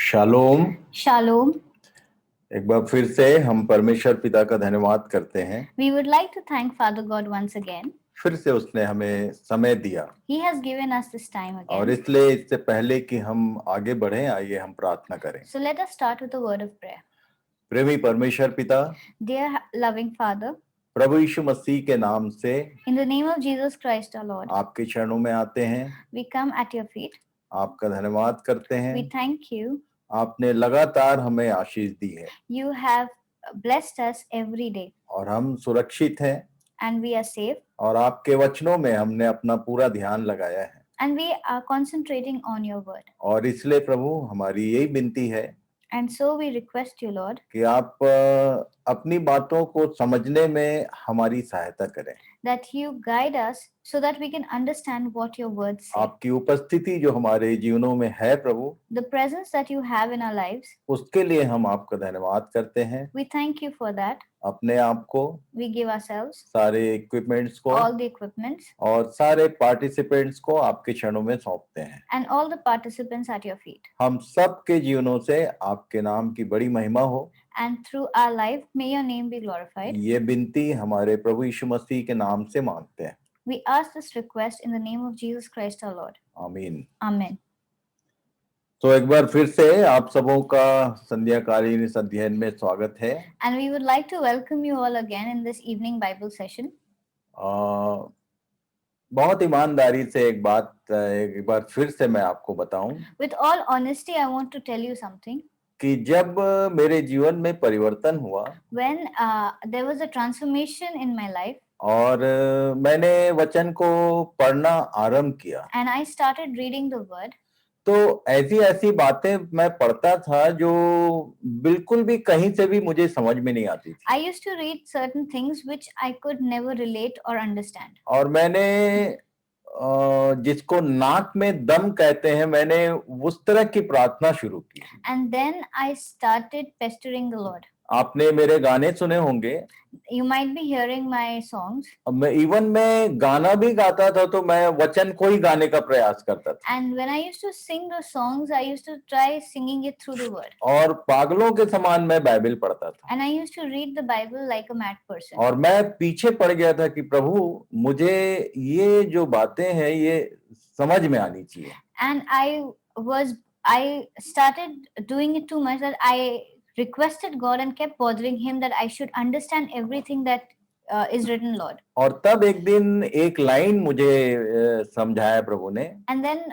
Shalom. Shalom. एक बार फिर से हम परमेश्वर पिता का धन्यवाद करते हैं। We would like to thank Father God once again. फिर से उसने हमें समय दिया He has given us this time और again. इसलिए इससे पहले कि हम आगे बढ़ें, आइए हम प्रार्थना करें। So let us start with a word of prayer. प्रेमी परमेश्वर पिता, Dear loving Father, प्रभु यीशु मसीह के नाम से in the name of Jesus Christ our Lord, आपके चरणों में आते हैं, we come at your feet. आपका धन्यवाद करते हैं। We thank you. आपने लगातार हमें आशीष दी है You have blessed us every day और हम सुरक्षित हैं and we are safe और आपके वचनों में हमने अपना पूरा ध्यान लगाया है। and we are concentrating on your word. और इसलिए प्रभु हमारी यही विनती है And so we request you, Lord, कि आप अपनी बातों को समझने में हमारी सहायता करें। that you guide us so that we can understand what your words say. आपकी उपस्थिति जो हमारे जीवनों में है प्रभु, The presence that you have in our lives, उसके लिए हम आपका धन्यवाद करते हैं। we thank you for that. अपने आप को, We give ourselves, सारे इक्विपमेंट्स को all the equipments, और सारे पार्टिसिपेंट्स को आपके चरणों में सौंपते हैं। and all the participants at your feet. हम सब के जीवनों से आपके नाम की बड़ी महिमा हो, And through our life, may your name be glorified. ये विनती हमारे प्रभु यीशु मसीह के नाम से मांगते हैं। We ask this request in the name of Jesus Christ our Lord. आमीन। Amen. तो एक बार फिर से आप सबों का संध्याकालीन इस अध्ययन में स्वागत है। And we would like to welcome you all again in this evening Bible session. बहुत ईमानदारी से एक बार फिर से मैं आपको बताऊं With all honesty, I want to tell you something. कि जब मेरे जीवन में परिवर्तन हुआ When there was a transformation in my life और मैंने वचन को पढ़ना आरंभ किया, and I started reading the word, तो ऐसी ऐसी बातें मैं पढ़ता था जो बिल्कुल भी कहीं से भी मुझे समझ में नहीं आती थी। I used to read certain things which I could never relate or understand. और मैंने जिसको नाक में दम कहते हैं, मैंने उस तरह की प्रार्थना शुरू की। And then I started pestering the Lord. आपने मेरे गाने सुने होंगे। You might be hearing my songs. मैं गाना भी गाता था तो मैं वचन को ही गाने का प्रयास करता था। And when I used to sing those songs, I used to try singing it through the word. और पागलों के समान मैं बाइबल पढ़ता था। And I used to read the Bible like a mad person. और मैं पीछे पड़ गया था कि प्रभु मुझे ये जो बातें हैं ये समझ में आनी चाहिए। And I started doing it too much that I requested God and kept bothering him that I should understand everything that is written, Lord. और तब एक दिन एक लाइन मुझे समझाया प्रभु ने। And then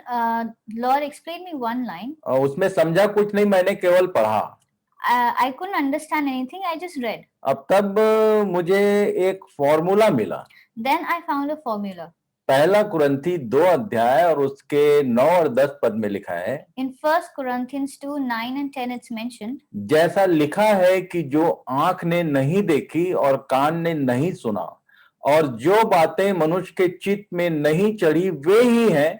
Lord explained me one line. उसमें समझा कुछ नहीं, मैंने केवल पढ़ा। I couldn't understand anything, I just read. अब तब मुझे एक फॉर्मूला मिला। Then I found a formula. पहला कुरंथी 2 अध्याय और उसके 9 और 10 पद में लिखा है। In 1 Corinthians 2, 9 and 10 it's mentioned. जैसा लिखा है कि जो आंख ने नहीं देखी और कान ने नहीं सुना और जो बातें मनुष्य के चित्त में नहीं चढ़ी वे ही हैं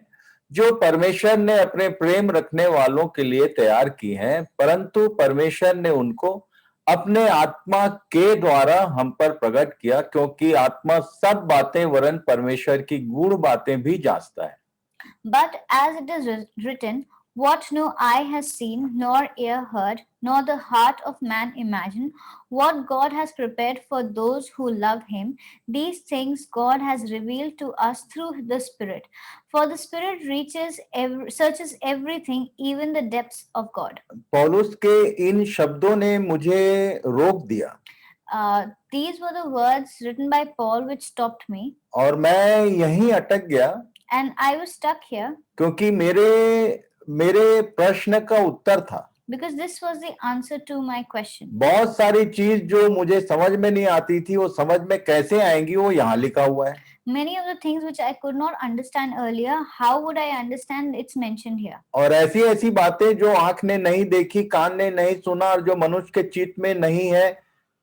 जो परमेश्वर ने अपने प्रेम रखने वालों के लिए तैयार की हैं, परंतु परमेश्वर ने उनको अपने आत्मा के द्वारा हम पर प्रकट किया, क्योंकि आत्मा सब बातें वरन परमेश्वर की गूढ़ बातें भी जांचता है। But as it is written, what no eye has seen, nor ear heard, nor the heart of man imagined, what God has prepared for those who love him, these things God has revealed to us through the Spirit. For the Spirit searches everything, even the depths of God. पौलुस के इन शब्दों ने मुझे रोक दिया। These were the words written by Paul which stopped me. और मैं यहीं अटक गया। And I was stuck here. क्योंकि मेरे प्रश्न का उत्तर था। Because this was the answer to my question. बहुत सारी चीज जो मुझे समझ में नहीं आती थी वो समझ में कैसे आएंगी, वो यहाँ लिखा हुआ है। Many of the things which I could not understand earlier, how would I understand? It's mentioned here. और ऐसी ऐसी बातें जो आंख ने नहीं देखी, कान ने नहीं सुना और जो मनुष्य के चित्त में नहीं है,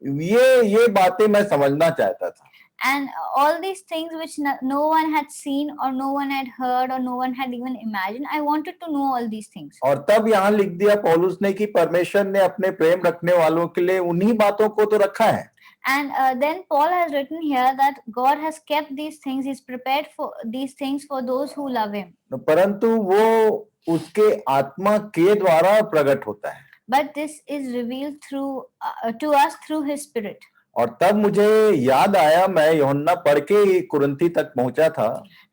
ये बातें मैं समझना चाहता था। And all these things which no one had seen or no one had heard or no one had even imagined, I wanted to know all these things. और तब यहाँ लिख दिया पौलुस ने कि परमेश्वर ने अपने प्रेम रखने वालों के लिए उन्हीं बातों को तो रखा है। And then Paul has written here that God has kept these things, He's prepared for these things for those who love Him. परंतु वो उसके आत्मा के द्वारा प्रकट होता है। But this is revealed through to us through His Spirit. और तब मुझे याद आया, मैं यूहन्ना पढ़ के कुरिन्थी तक पहुंचा था।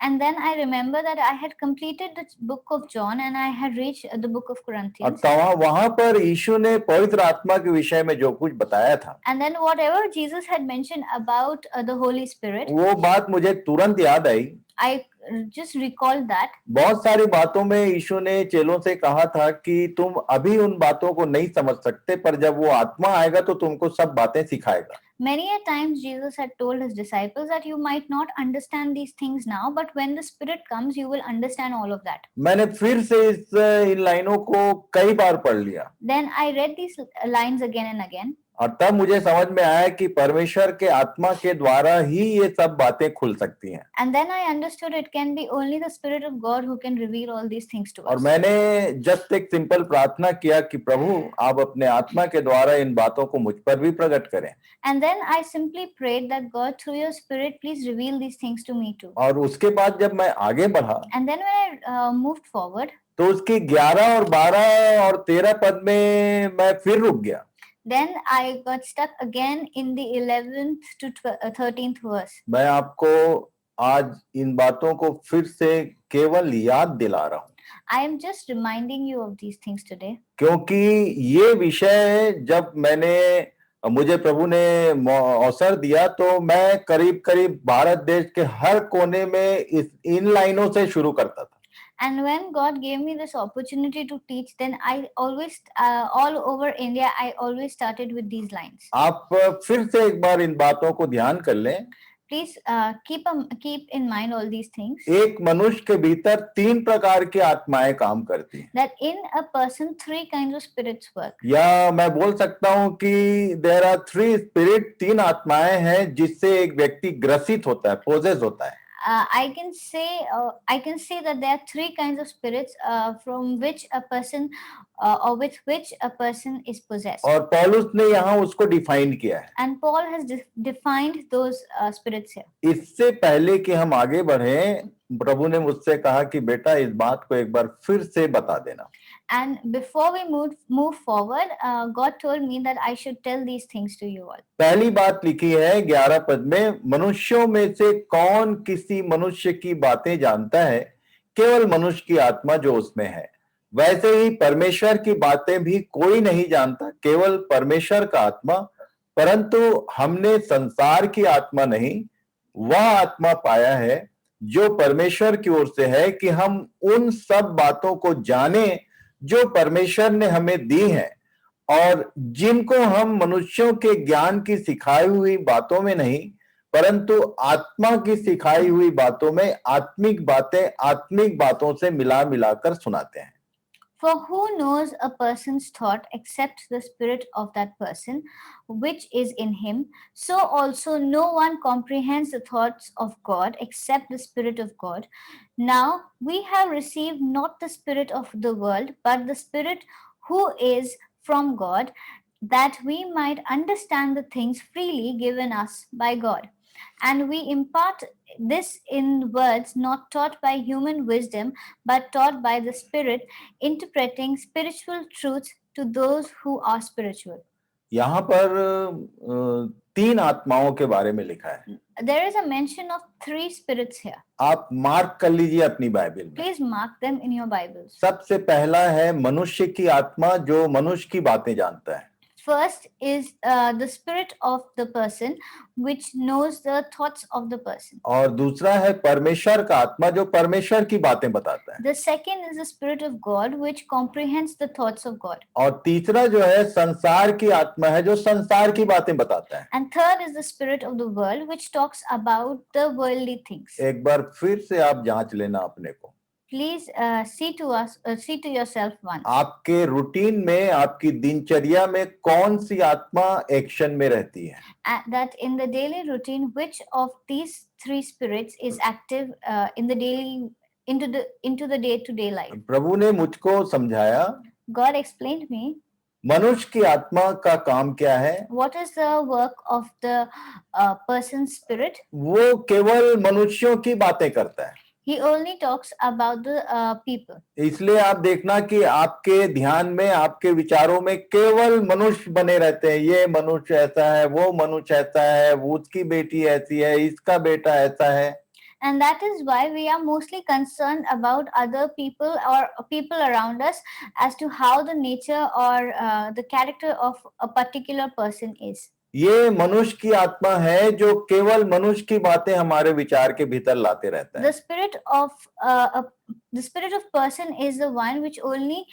And then I remember that I had completed the book of John and I had reached the book of और Corinthians. वहां पर यीशु ने पवित्र आत्मा के विषय में जो कुछ बताया था, And then whatever Jesus had mentioned about the Holy Spirit, वो बात मुझे तुरंत याद आई। I just recalled that. बहुत सारी बातों में यीशु ने चेलों से कहा था कि तुम अभी उन बातों को नहीं समझ सकते, पर जब वो आत्मा आएगा तो तुमको सब बातें सिखाएगा। Many a times Jesus had told his disciples that you might not understand these things now, but when the Spirit comes, you will understand all of that. मैंने फिर से इन लाइनों को कई बार पढ़ लिया Then I read these lines again and again. और तब मुझे समझ में आया कि परमेश्वर के आत्मा के द्वारा ही ये सब बातें खुल सकती हैं। And then I understood it can be only the Spirit of God who can reveal all these things to और us. मैंने जस्ट एक सिंपल प्रार्थना किया कि प्रभु आप अपने आत्मा के द्वारा इन बातों को मुझ पर भी प्रकट करें। And then I simply prayed that God, through your Spirit, please reveal these things to me too. और उसके बाद जब मैं आगे बढ़ा And then when I moved forward, तो उसकी 11 और 12 और 13 पद में मैं फिर रुक गया। then I got stuck again in the 11th to 13th verse. मैं आपको आज इन बातों को फिर से केवल याद दिला रहा हूँ, I am just reminding you of these things today क्योंकि ये विषय जब मुझे प्रभु ने अवसर दिया तो मैं करीब करीब भारत देश के हर कोने में इन लाइनों से शुरू करता था। and when God gave me this opportunity to teach, then I always all over India I always started with these lines. आप फिर से एक बार इन बातों को ध्यान कर लें। Please keep in mind all these things. एक मनुष्य के भीतर 3 प्रकार की आत्माएं काम करती हैं। That in a person 3 kinds of spirits work. या मैं बोल सकता हूं कि देयर आर 3 स्पिरिट, 3 आत्माएं हैं जिससे एक व्यक्ति ग्रसित होता है, पोजेस होता है। I can say that there are 3 kinds of spirits from which a person or with which a person is possessed. और पौलुस ने यहाँ उसको डिफाइन किया है। And Paul has defined those spirits here. इससे पहले कि हम आगे बढ़ें, प्रभु ने मुझसे कहा कि बेटा इस बात को एक बार फिर से बता देना। And before we move forward, God told me that I should tell these things to you all. पहली बात लिखी है 11 पद में, मनुष्यों में से कौन किसी मनुष्य की बातें जानता है? केवल मनुष्य की आत्मा जो उसमें है। वैसे ही परमेश्वर की बातें भी कोई नहीं जानता, केवल परमेश्वर का आत्मा। परंतु हमने संसार की आत्मा नहीं, वह आत्मा पाया है जो परमेश्वर की ओर से है, कि हम उन सब बातों को जाने जो परमेश्वर ने हमें दी हैं, और जिनको हम मनुष्यों के ज्ञान की सिखाई हुई बातों में नहीं, परंतु आत्मा की सिखाई हुई बातों में आत्मिक बातों से मिला मिलाकर सुनाते हैं। For who knows a person's thought except the spirit of that person which is in him? So also no one comprehends the thoughts of God except the Spirit of God. Now we have received not the spirit of the world, but the Spirit who is from God, that we might understand the things freely given us by God. And we impart this in words not taught by human wisdom, but taught by the Spirit, interpreting spiritual truths to those who are spiritual. यहाँ पर 3 आत्माओं के बारे में लिखा है। There is a mention of 3 spirits here. आप mark कर लीजिए अपनी बाइबल में। Please mark them in your Bibles. सबसे पहला है मनुष्य की आत्मा जो मनुष्य की बातें जानता है। First is the spirit of the person which knows the thoughts of the person. और दूसरा है परमेश्वर का आत्मा जो परमेश्वर की बातें बताता है। The second is the Spirit of God which comprehends the thoughts of God. और तीसरा जो है संसार की आत्मा है जो संसार की बातें बताता है। And third is the spirit of the world which talks about the worldly things. एक बार फिर से आप जांच लेना अपने को। Please see to yourself once. आपके रूटीन में, आपकी दिनचर्या में कौन सी आत्मा एक्शन में रहती है? That in the daily routine, which of these 3 spirits is active in the daily into the day-to-day life? प्रभु ने मुझको समझाया, God explained me, मनुष्य की आत्मा का काम क्या है? What is the work of the person's spirit? वो केवल मनुष्यों की बातें करता है। He only talks about the people. इसलिए आप देखना कि आपके ध्यान में, आपके विचारों में केवल मनुष्य बने रहते हैं। ये मनुष्य ऐसा है, वो मनुष्य ऐसा है, वो उसकी बेटी ऐसी है, इसका बेटा ऐसा है। And that is why we are mostly concerned about other people or people around us as to how the nature or the character of a particular person is. ये मनुष्य की आत्मा है जो केवल मनुष्य की बातें हमारे विचार के भीतर लाते रहता है। The spirit of person is the one which only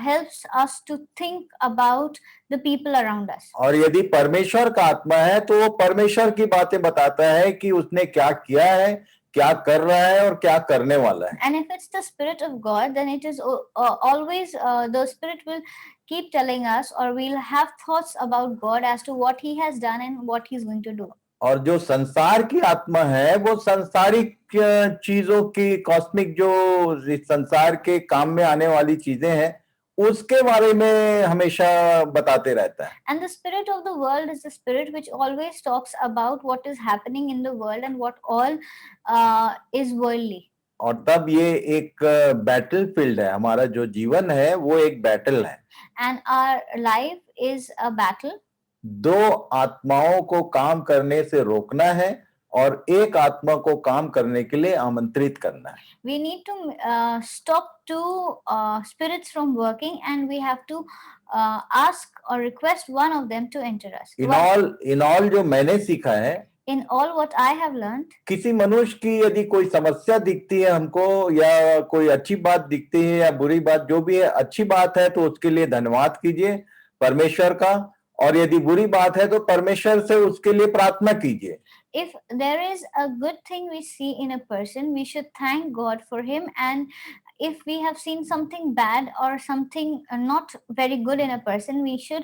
helps us to think about the people around us. और यदि परमेश्वर का आत्मा है तो वो परमेश्वर की बातें बताता है कि उसने क्या किया है, क्या कर रहा है और क्या करने वाला है। And if it's the spirit of God, then it is always the spirit will keep telling us, or we'll have thoughts about God as to what he has done and what he's going to do. और जो संसार की आत्मा है वो सांसारिक चीजों की, कॉस्मिक, जो इस संसार के काम में आने वाली चीजें हैं उसके बारे में हमेशा बताते रहता है। And the spirit of the world is the spirit which always talks about what is happening in the world and what all is worldly. और तब ये एक बैटल फील्ड है। हमारा जो जीवन है वो एक बैटल है। And our life is a battle. दो आत्माओं को काम करने से रोकना है और एक आत्मा को काम करने के लिए आमंत्रित करना है। We need to stop two spirits from working, and we have to ask or request one of them to enter us. In all जो मैंने सीखा है, In all what I have learned, किसी मनुष्य की यदि कोई समस्या दिखती है हमको, या कोई अच्छी बात दिखती है या बुरी बात, जो भी है, अच्छी बात है तो उसके लिए धन्यवाद कीजिए परमेश्वर का, और यदि बुरी बात है तो परमेश्वर से उसके लिए प्रार्थना कीजिए। If there is a good thing we see in a person, we should thank God for him, and if we have seen something bad or something not very good in a person, we should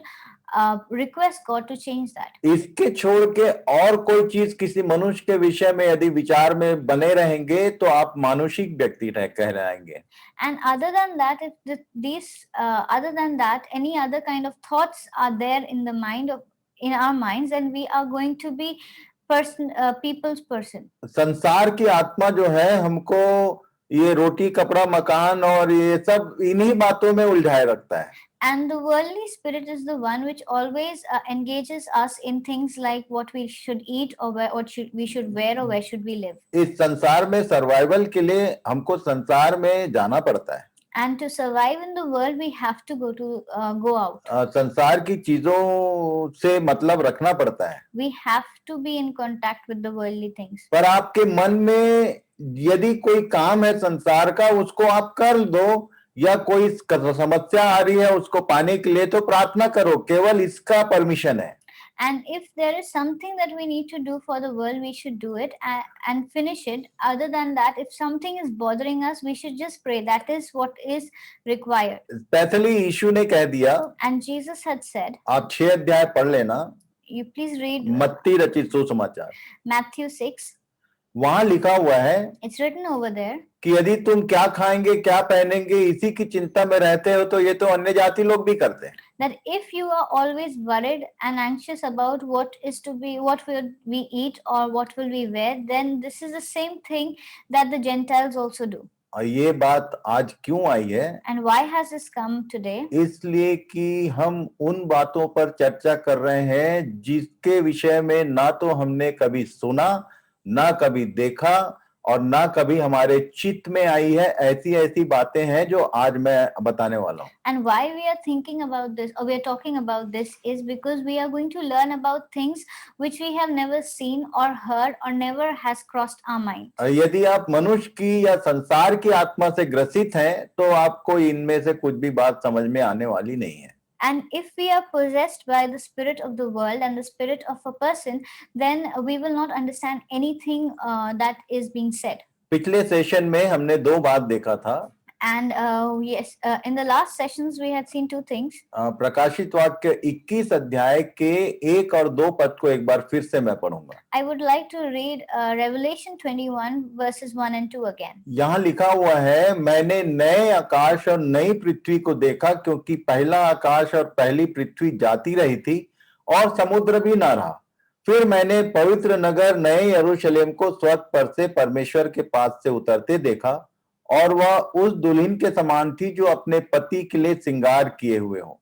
request God to change that. इसके छोड़ के और कोई चीज किसी मनुष्य के विषय में यदि विचार में बने रहेंगे तो आप मानुषिक व्यक्ति कहलाएंगे। And other than that, if other than that, any other kind of thoughts are there in our minds, then we are going to be people's person. संसार की आत्मा जो है हमको ये रोटी, कपड़ा, मकान और ये सब इन्हीं बातों में उलझाए रखता है। And the worldly spirit is the one which always engages us in things like what we should eat or what we should wear or where should we live. इस संसार में सर्वाइवल के लिए हमको संसार में जाना पड़ता है। And to survive in the world, we have to go out. संसार की चीजों से मतलब रखना पड़ता है। We have to be in contact with the worldly things. पर आपके मन में यदि कोई काम है संसार का, उसको आप कर दो, या कोई समस्या आ रही है उसको पाने के लिए तो प्रार्थना करो, केवल इसका परमिशन है। And if there is something that we need to do for the world, we should do it and finish it. Other than that, if something is bothering us, we should just pray. That is what is required. Specially यीशु ने कह दिया, And Jesus had said, आप 6 अध्याय पढ़ लेना, you please read मत्ती रचित सुसमाचार, Matthew 6. वहां लिखा हुआ है It's written over there कि यदि तुम क्या खाएंगे, क्या पहनेंगे, इसी की चिंता में रहते हो तो ये तो अन्य जाति लोग भी करते हैं। that if you are always worried and anxious about what will we eat or what will we wear, then this is the same thing that the Gentiles also do. और ये बात आज क्यों आई है? And why has this come today? इसलिए कि हम उन बातों पर चर्चा कर रहे हैं जिसके विषय में ना तो हमने कभी सुना, ना कभी देखा और ना कभी हमारे चित्त में आई है। ऐसी बातें हैं जो आज मैं बताने वाला हूँ। And why we are thinking about this, or we are talking about this, is because we are going to learn about things which we have never seen or heard or never has crossed our mind. यदि आप मनुष्य की या संसार की आत्मा से ग्रसित हैं तो आपको इनमें से कुछ भी बात समझ में आने वाली नहीं है। And if we are possessed by the spirit of the world and the spirit of a person, then we will not understand anything that is being said. पिछले सेशन में हमने 2 बात देखा था। And yes, in the last sessions we had seen two things. प्रकाशित वाक्य 21 अध्याय के 1 और 2 पद को एक बार फिर से मैं पढ़ूंगा। I would like to read Revelation 21 verses 1 and 2 again. यहाँ लिखा हुआ है, मैंने नए आकाश और नई पृथ्वी को देखा, क्योंकि पहला आकाश और पहली पृथ्वी जाती रही थी और समुद्र भी ना रहा। फिर मैंने पवित्र नगर नए यरूशलेम को स्वर्ग पर से परमेश्वर के पास से उतरते देखा, और वह उस दुल्हन के समान थी जो अपने पति के लिए श्रृंगार किए हुए हो।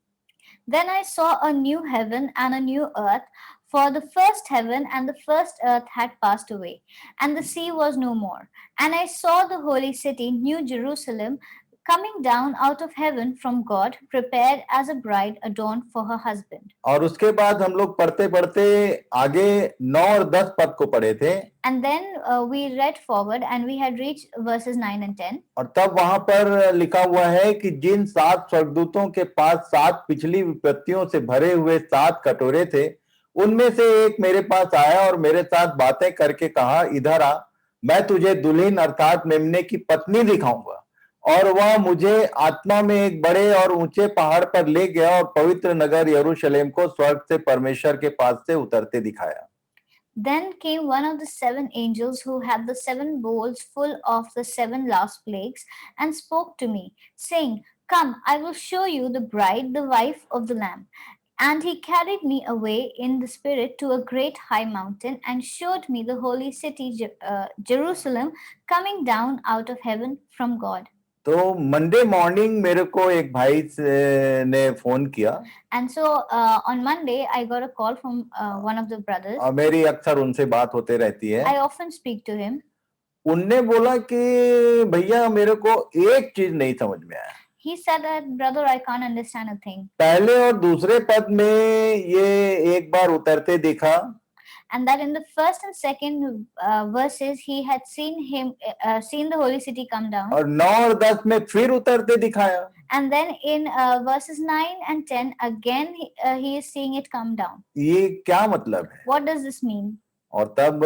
Then I saw a new heaven and a new earth, for the first heaven and the first earth had passed away, and the sea was no more. And I saw the holy city, New Jerusalem, coming down out of heaven from God, prepared as a bride adorned for her husband. और उसके बाद हम लोग पढ़ते पढ़ते आगे 9 और 10 पद को पढ़े थे। And then we read forward and we had reached verses 9 and 10. और तब वहां पर लिखा हुआ है कि जिन 7 स्वर्गदूतों के पास 7 पिछली विपत्तियों से भरे हुए 7 कटोरे थे, उनमें से एक मेरे पास आया और मेरे साथ बातें करके कहा, इधर आ, मैं तुझे दुल्हन अर्थात मेमने की पत्नी दिखाऊंगा। और वह मुझे आत्मा में एक बड़े और ऊंचे पहाड़ पर ले गया और पवित्र नगर यरूशलेम को स्वर्ग से परमेश्वर के पास से उतरते दिखाया। Then came one of the 7 angels who had the 7 bowls full of the 7 last plagues, and spoke to me, saying, Come, I will show you the bride, the wife of the Lamb. And he carried me away in the spirit to a great high mountain, and showed me the holy city, Jerusalem, coming down out of heaven from God. तो Monday morning मेरे को एक भाई ने phone किया, And so on Monday, I got a call from one of the brothers. और मेरी अक्सर उनसे बात होते रहती है। I often speak to him. उनने बोला कि भैया मेरे को एक चीज नहीं समझ में आया। He said that, brother, I can't understand a thing. पहले और दूसरे पद में ये एक बार उतरते देखा, And that in the first and second verses he had seen the holy city come down. और 9 और 10 में फिर उतरते दिखाया। And then in verses 9 and 10 again he is seeing it come down. ये क्या मतलब है? What does this mean? और तब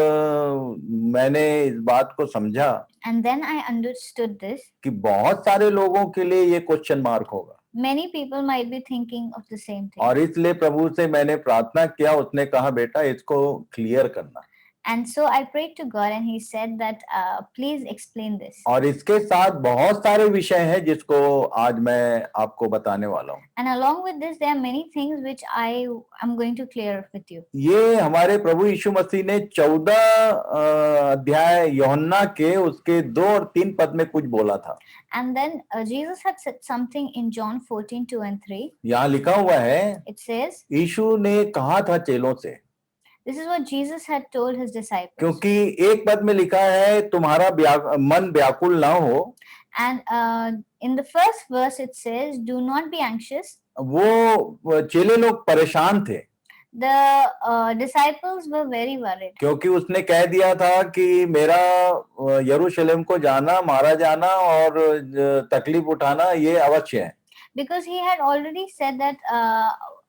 मैंने इस बात को समझा And then I understood this. कि बहुत सारे लोगों के लिए ये क्वेश्चन मार्क होगा। Many people might be thinking of the same thing. और इसलिए प्रभु से मैंने प्रार्थना किया, उसने कहा बेटा इसको क्लियर करना। And so I prayed to God, and He said that please explain this. और इसके साथ बहुत सारे विषय हैं जिसको आज मैं आपको बताने वाला हूँ। And along with this, there are many things which I am going to clear with you. ये हमारे प्रभु यीशु मसीह ने 14 अध्याय यूहन्ना के उसके 2 और 3 पद में कुछ बोला था। And then Jesus had said something in John 14, 2 and 3. यहाँ लिखा हुआ है, It says, यीशु ने कहा था चेलों से, this is what Jesus had told his disciples. क्योंकि एक पद में लिखा है तुम्हारा मन व्याकुल ना हो। And in the first verse it says, do not be anxious. वो चेले लोग परेशान थे। The disciples were very worried. क्योंकि उसने कह दिया था कि मेरा यरूशलेम को जाना, मारा जाना और तकलीफ उठाना ये अवश्य है। Because he had already said that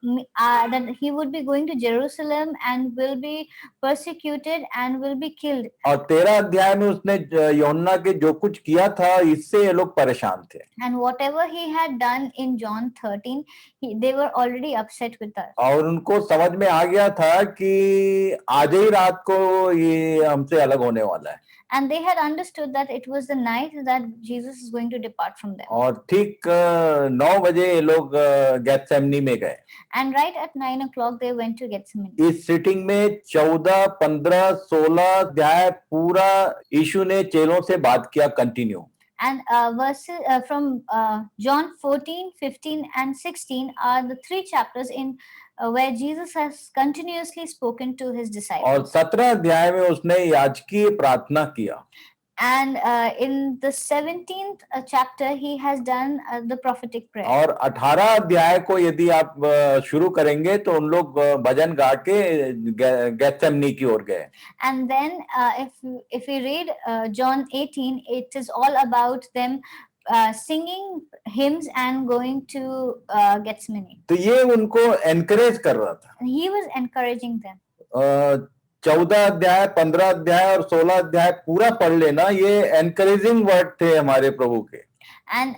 that he would be going to Jerusalem and will be persecuted and will be killed. और 13 अध्याय में उसने यूहन्ना के जो कुछ किया था इससे ये लोग परेशान थे। And whatever he had done in John 13, they were already upset with us. और उनको समझ में आ गया था कि आज ही रात को ये हमसे अलग होने वाला है। And they had understood that it was the night that Jesus is going to depart from them. और ठीक 9 बजे ये लोग गेत्सेमनी में गए। And right at 9 o'clock they went to Gethsemane. इस सिटिंग में 14, 15, 16 अध्याय पूरा यीशु ने चेलों से बात किया continue. And verses from John 14, 15 and 16 are the 3 chapters in where Jesus has continuously spoken to his disciples. और 17 अध्याय में उसने याजकीय प्रार्थना किया। And in the 17th chapter he has done the prophetic prayer. और 18 अध्याय को यदि आप शुरू करेंगे तो उन लोग भजन गा के गेत्सेमनी की ओर गए। And then if we read John 18, it is all about them singing hymns and going to Gethsemane. तो ये उनको एनकरेज कर रहा था। And he was encouraging them. 14 अध्याय, 15 अध्याय और 16 अध्याय पूरा पढ़ लेना, ये एनकरेजिंग वर्ड थे हमारे प्रभु के। And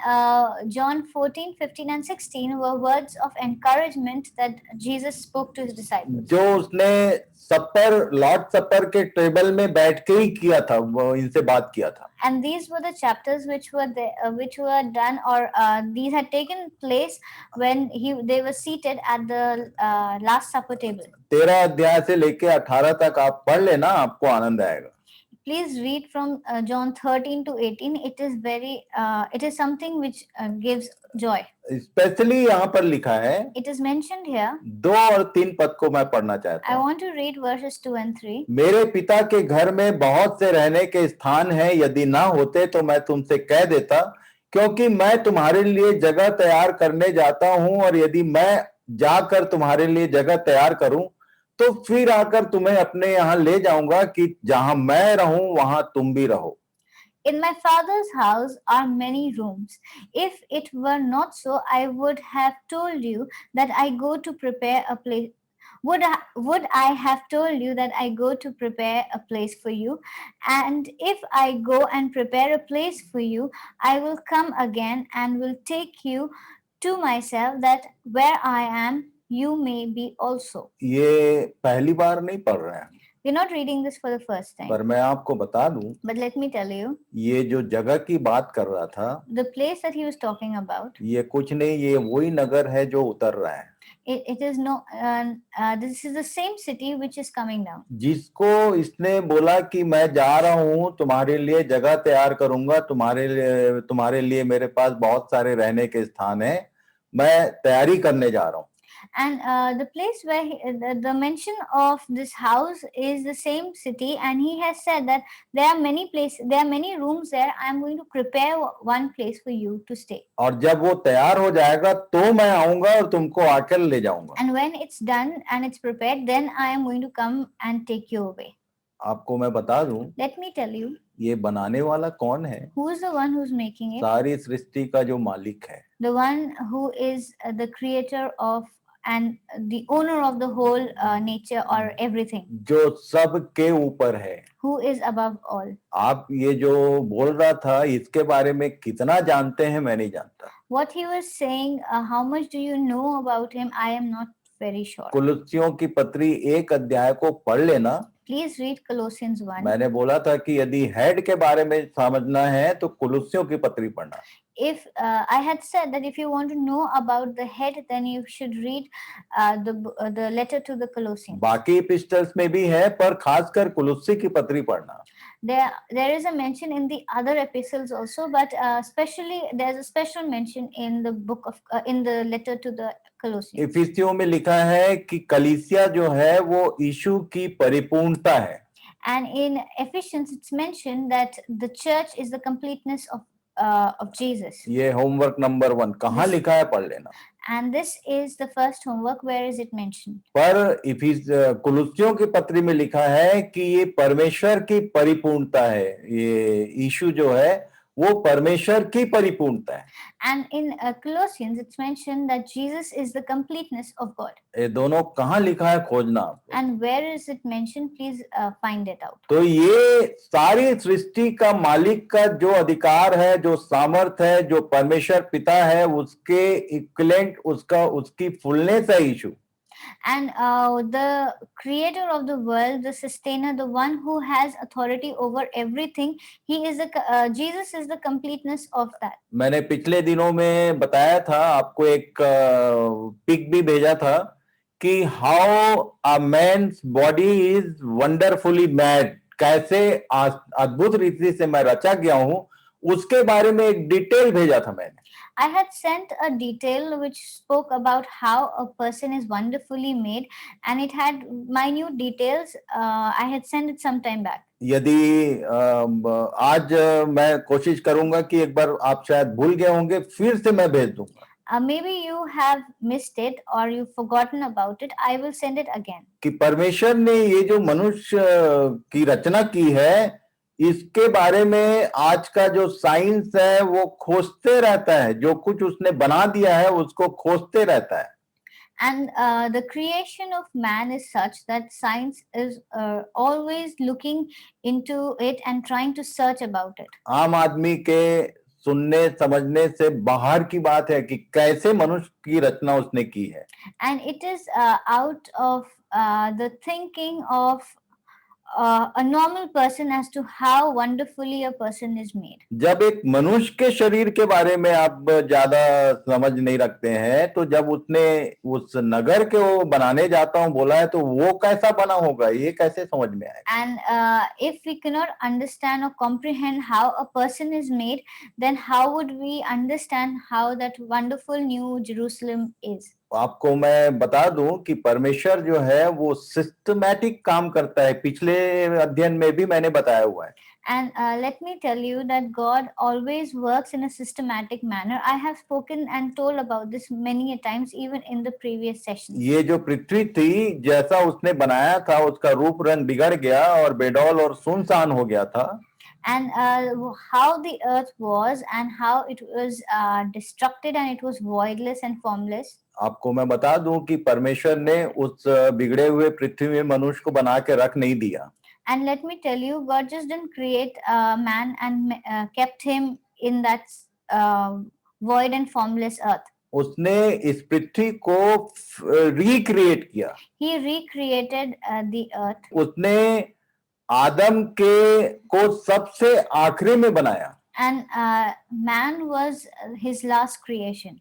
John 14, 15 and 16 were words of encouragement that Jesus spoke to his disciples. जो उसने सपर लॉर्ड सपर के टेबल में बैठ के ही किया था, वो इनसे बात किया था. And these were the chapters which were done, or these had taken place when they were seated at the Last Supper table. 13 अध्याय से लेके 18 तक आप पढ़ लेना, आपको आनंद आएगा. Please read from John 13 to 18. It is something which gives joy. Specially यहाँ पर लिखा है, It is mentioned here. 2 और 3 पद को मैं पढ़ना चाहता I हूँ. want to read verses 2 and 3. मेरे पिता के घर में बहुत से रहने के स्थान हैं, यदि ना होते तो मैं तुमसे कह देता, क्योंकि मैं तुम्हारे लिए जगह तैयार करने जाता हूँ, और यदि मैं जाकर तुम्हारे लिए जगह तैयार करूं तो फिर आकर तुम्हें अपने यहाँ ले जाऊंगा, कि जहां मैं रहूं वहां तुम भी रहो. In my Father's house are many rooms. If it were not so, I would have told you that I go to prepare a place. Would I have told you that I go to prepare a place for you? And if I go and prepare a place for you, I will come again and will take you to myself, that where I am, you may be also. ये पहली बार नहीं पढ़ रहे हैं, We're not reading this for the first time. पर मैं आपको बता दूं, But let me tell you, ये जो जगह की बात कर रहा था, the place that he was talking about, ये कुछ नहीं, ये वही नगर है जो उतर रहा है. it is this is the same city which is coming down. जिसको इसने बोला कि मैं जा रहा हूं, तुम्हारे लिए जगह तैयार करूंगा, तुम्हारे लिए मेरे पास बहुत सारे रहने के स्थान हैं, मैं तैयारी करने जा रहा हूं. And the place where the mention of this house is the same city, and he has said that there are many rooms there. I am going to prepare one place for you to stay. और जब वो तैयार हो जाएगा तो मैं आऊंगा और तुमको आकर ले जाऊंगा. And when it's done and it's prepared, then I am going to come and take you away. आपको मैं बता दूं, Let me tell you, ये बनाने वाला कौन है? who is the one who's making it? सारी सृष्टि का जो मालिक है, The one who is the creator of and the owner of the whole nature or everything, जो सब के ऊपर है. who is above all. आप ये जो बोल रहा था, इसके बारे में कितना जानते हैं मैं नहीं जानता. What he was saying, how much do you know about him? I am not very sure. कुलुस्सियों की पत्री 1 अध्याय को पढ़ लेना. Please read Colossians 1. मैंने बोला था कि यदि हेड के बारे में समझना है तो कुलुस्सियों की पत्री पढ़ना. If I had said that if you want to know about the head, then you should read the letter to the Colossians. बाकी एपिस्टल्स में भी है, पर खासकर कुलुस्सी की पत्री पढ़ना. There is a mention in the other epistles also, but especially there's a special mention in the book of in the letter to the Colossians. इफिसियों में लिखा है कि कलीसिया जो है वो यीशु की परिपूर्णता है. And in Ephesians, it's mentioned that the church is the completeness of Jesus. ये होमवर्क नंबर 1 कहाँ लिखा है पढ़ लेना. And this is the first homework. Where is it mentioned? पर कुलुस्सियों की पत्री में लिखा है कि ये परमेश्वर की परिपूर्णता है. ये यीशु जो है वो परमेश्वर की परिपूर्णता है. And in Colossians, it's mentioned that Jesus is the completeness of God. ये दोनों कहाँ लिखा है खोजना आपको. And where is it mentioned? Please find it out. तो ये सारी सृष्टि का मालिक का जो अधिकार है, जो सामर्थ है, जो परमेश्वर पिता है, उसके इक्विवेलेंट, उसकी फुलनेस है यीशु. And the creator of the world, the sustainer, the one who has authority over everything, Jesus is the completeness of that. मैंने पिछले दिनों में बताया था, आपको एक पिक भी भेजा था कि how a man's body is wonderfully made, कैसे अद्भुत रीति से मैं रचा गया हूं, उसके बारे में एक डिटेल भेजा था मैंने. I had sent a detail which spoke about how a person is wonderfully made, and it had minute details. I had sent it some time back. यदि आज मैं कोशिश करूंगा कि एक बार आप शायद भूल गए होंगे, फिर से मैं भेज दूंगा. Maybe you have missed it or you've forgotten about it. I will send it again. कि परमेश्वर ने ये जो मनुष्य की रचना की है, इसके बारे में आज का जो साइंस है वो खोजते रहता है. जो कुछ उसने बना दिया है उसको खोजते रहता है. And the creation of man is such that science is always looking into it and trying to search about it. आम आदमी के सुनने समझने से बाहर की बात है कि कैसे मनुष्य की रचना उसने की है। And it is out of the thinking of a normal person as to how wonderfully a person is made. जब एक मनुष्य के शरीर के बारे में आप ज्यादा समझ नहीं रखते हैं, तो जब उसने उस नगर के वो बनाने जाता हूँ बोला है, तो वो कैसा बना होगा ये कैसे समझ में आएगा। And if we cannot understand or comprehend how a person is made, then how would we understand how that wonderful new Jerusalem is? आपको मैं बता दूं कि परमेश्वर जो है वो सिस्टमैटिक काम करता है। पिछले अध्ययन में भी मैंने बताया हुआ है। And let me tell you that God always works in a systematic manner. I have spoken and told about this many a times, even in the previous sessions. ये जो पृथ्वी थी जैसा उसने बनाया था उसका रूप रंग बिगड़ गया और बेडौल और सुनसान हो गया था। And how the earth was and how it was destructed and it was voidless and formless. आपको मैं बता दूं कि परमेश्वर ने उस बिगड़े हुए पृथ्वी में मनुष्य को बना के रख नहीं दिया। And let me tell you, God just didn't create man and kept him in that void and formless earth. उसने इस पृथ्वी को रिक्रिएट किया। He recreated the earth. उसने आदम के को सबसे आखिरी में बनाया। And man was his last creation.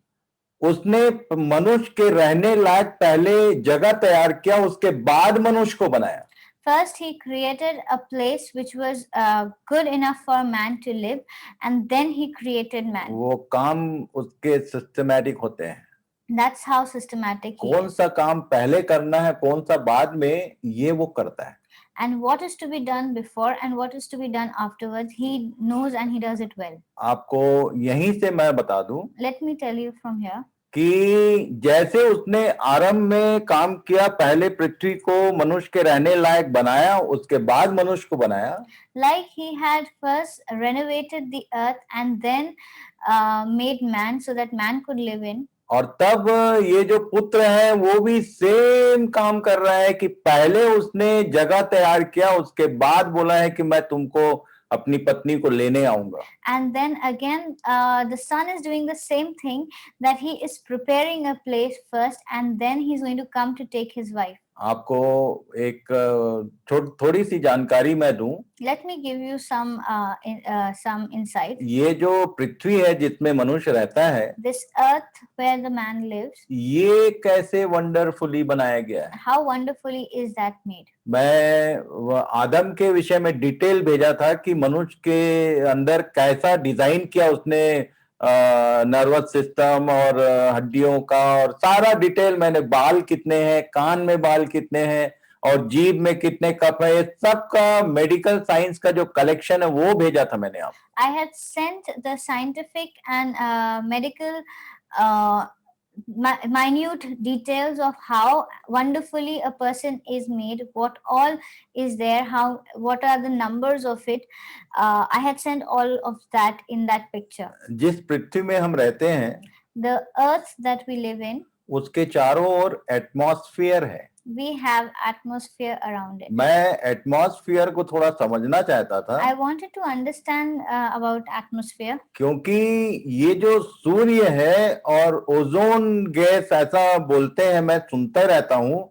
उसने मनुष्य के रहने लायक पहले जगह तैयार किया, उसके बाद मनुष्य को बनाया। First, he created a place which was good enough for man to live, and then he created man. वो काम उसके सिस्टमैटिक होते हैं। That's how systematic he कौन is. सा काम पहले करना है कौन सा बाद में, ये वो करता है। And what is to be done before and what is to be done afterwards, he knows and he does it well. आपको यहीं से मैं बता दूं Let me tell you from here. कि जैसे उसने आरंभ में काम किया, पहले पृथ्वी को मनुष्य के रहने लायक बनाया, उसके बाद मनुष्य को बनाया। Like he had first renovated the earth and then made man so that man could live in. और तब ये जो पुत्र है वो भी सेम काम कर रहा है कि पहले उसने जगह तैयार किया, उसके बाद बोला है कि मैं तुमको अपनी पत्नी को लेने आऊंगा। And then again, the son is doing the same thing, that he is preparing a place first and then he's going to come to take his wife. आपको एक थोड़ी सी जानकारी मैं दूं। Let me give you some insight. ये जो पृथ्वी है जिसमें मनुष्य रहता है, This earth where the man lives, ये कैसे वंडरफुली बनाया गया है। how wonderfully is that made. मैं आदम के विषय में डिटेल भेजा था कि मनुष्य के अंदर कैसा डिजाइन किया उसने, नर्वस सिस्टम और हड्डियों का और सारा डिटेल मैंने, बाल कितने हैं, कान में बाल कितने हैं और जीभ में कितने कप है, ये सब का मेडिकल साइंस का जो कलेक्शन है वो भेजा था मैंने आप। I had sent the scientific and medical minute details of how wonderfully a person is made, what all is there, what are the numbers of it. I had sent all of that in that picture. जिस पृथ्वी में हम रहते हैं, The earth that we live in, उसके चारों ओर atmosphere है। we have atmosphere around it. मैं atmosphere को थोड़ा समझना चाहता था। I wanted to understand about atmosphere. क्योंकि ये जो सूर्य है और ओजोन गैस ऐसा बोलते हैं, मैं सुनता रहता हूँ,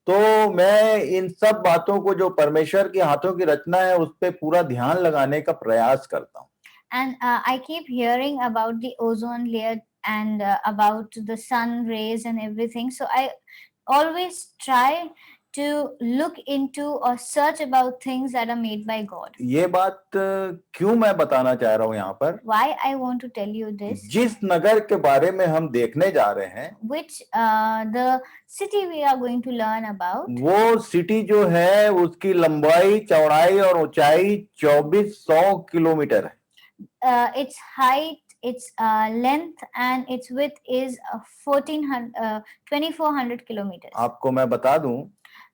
तो मैं इन सब बातों को जो परमेश्वर के हाथों की रचना है उस पे पूरा ध्यान लगाने का प्रयास करता हूँ। And I keep hearing about the ozone layer and about the sun rays and everything. So I always try to look into or search about things that are made by God. ये बात क्यों मैं बताना चाह रहा हूँ यहाँ पर, Why I want to tell you this, जिस नगर के बारे में हम देखने जा रहे हैं, which the city we are going to learn about, वो सिटी जो है उसकी लंबाई, चौड़ाई और ऊंचाई 2400 किलोमीटर है। its height, its length and its width is 2400 kilometers. आपको मैं बता दूं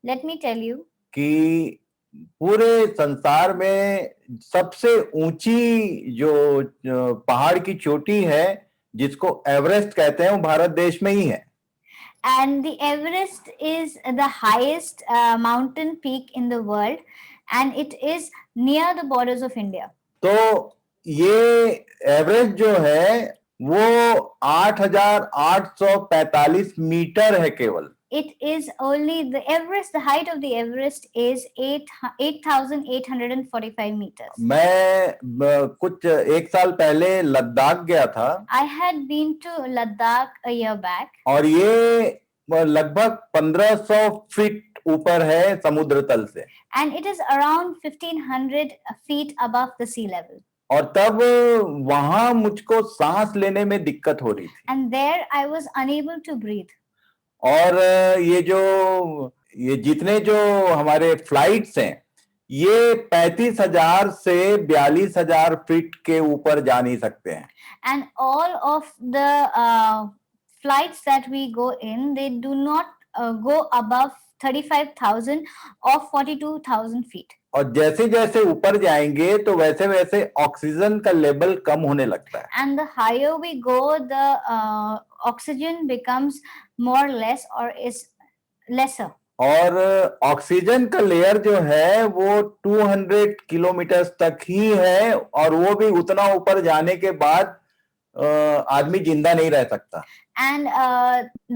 Let me tell you कि पूरे संसार में सबसे ऊंची जो पहाड़ की चोटी है जिसको एवरेस्ट कहते हैं, वो भारत देश में ही है। and the Everest is the highest mountain peak in the world and it is near the borders of India. तो ये एवरेज जो है वो 8,845 मीटर है केवल। It is only the Everest, the height of the Everest is 8,845 meters. मैं कुछ एक साल पहले लद्दाख गया था I had been to Ladakh a year back, और ये लगभग 1500 फीट ऊपर है समुद्र तल से, and it is around 1,500 feet above the sea level. और तब वहां मुझको सांस लेने में दिक्कत हो रही थी। And there I was unable to breathe. और ये जितने जो हमारे फ्लाइट्स हैं ये 35,000 से 42,000 फीट के ऊपर जा नहीं सकते हैं। And all of the flights that we go in, they do not go above 35,000 or 42,000 feet. और जैसे जैसे ऊपर जाएंगे तो वैसे वैसे ऑक्सीजन का लेवल कम होने लगता है। And the higher we go, the oxygen becomes more less or is lesser. और ऑक्सीजन का लेयर जो है वो 200 किलोमीटर तक ही है, और वो भी उतना ऊपर जाने के बाद आदमी जिंदा नहीं रह सकता। And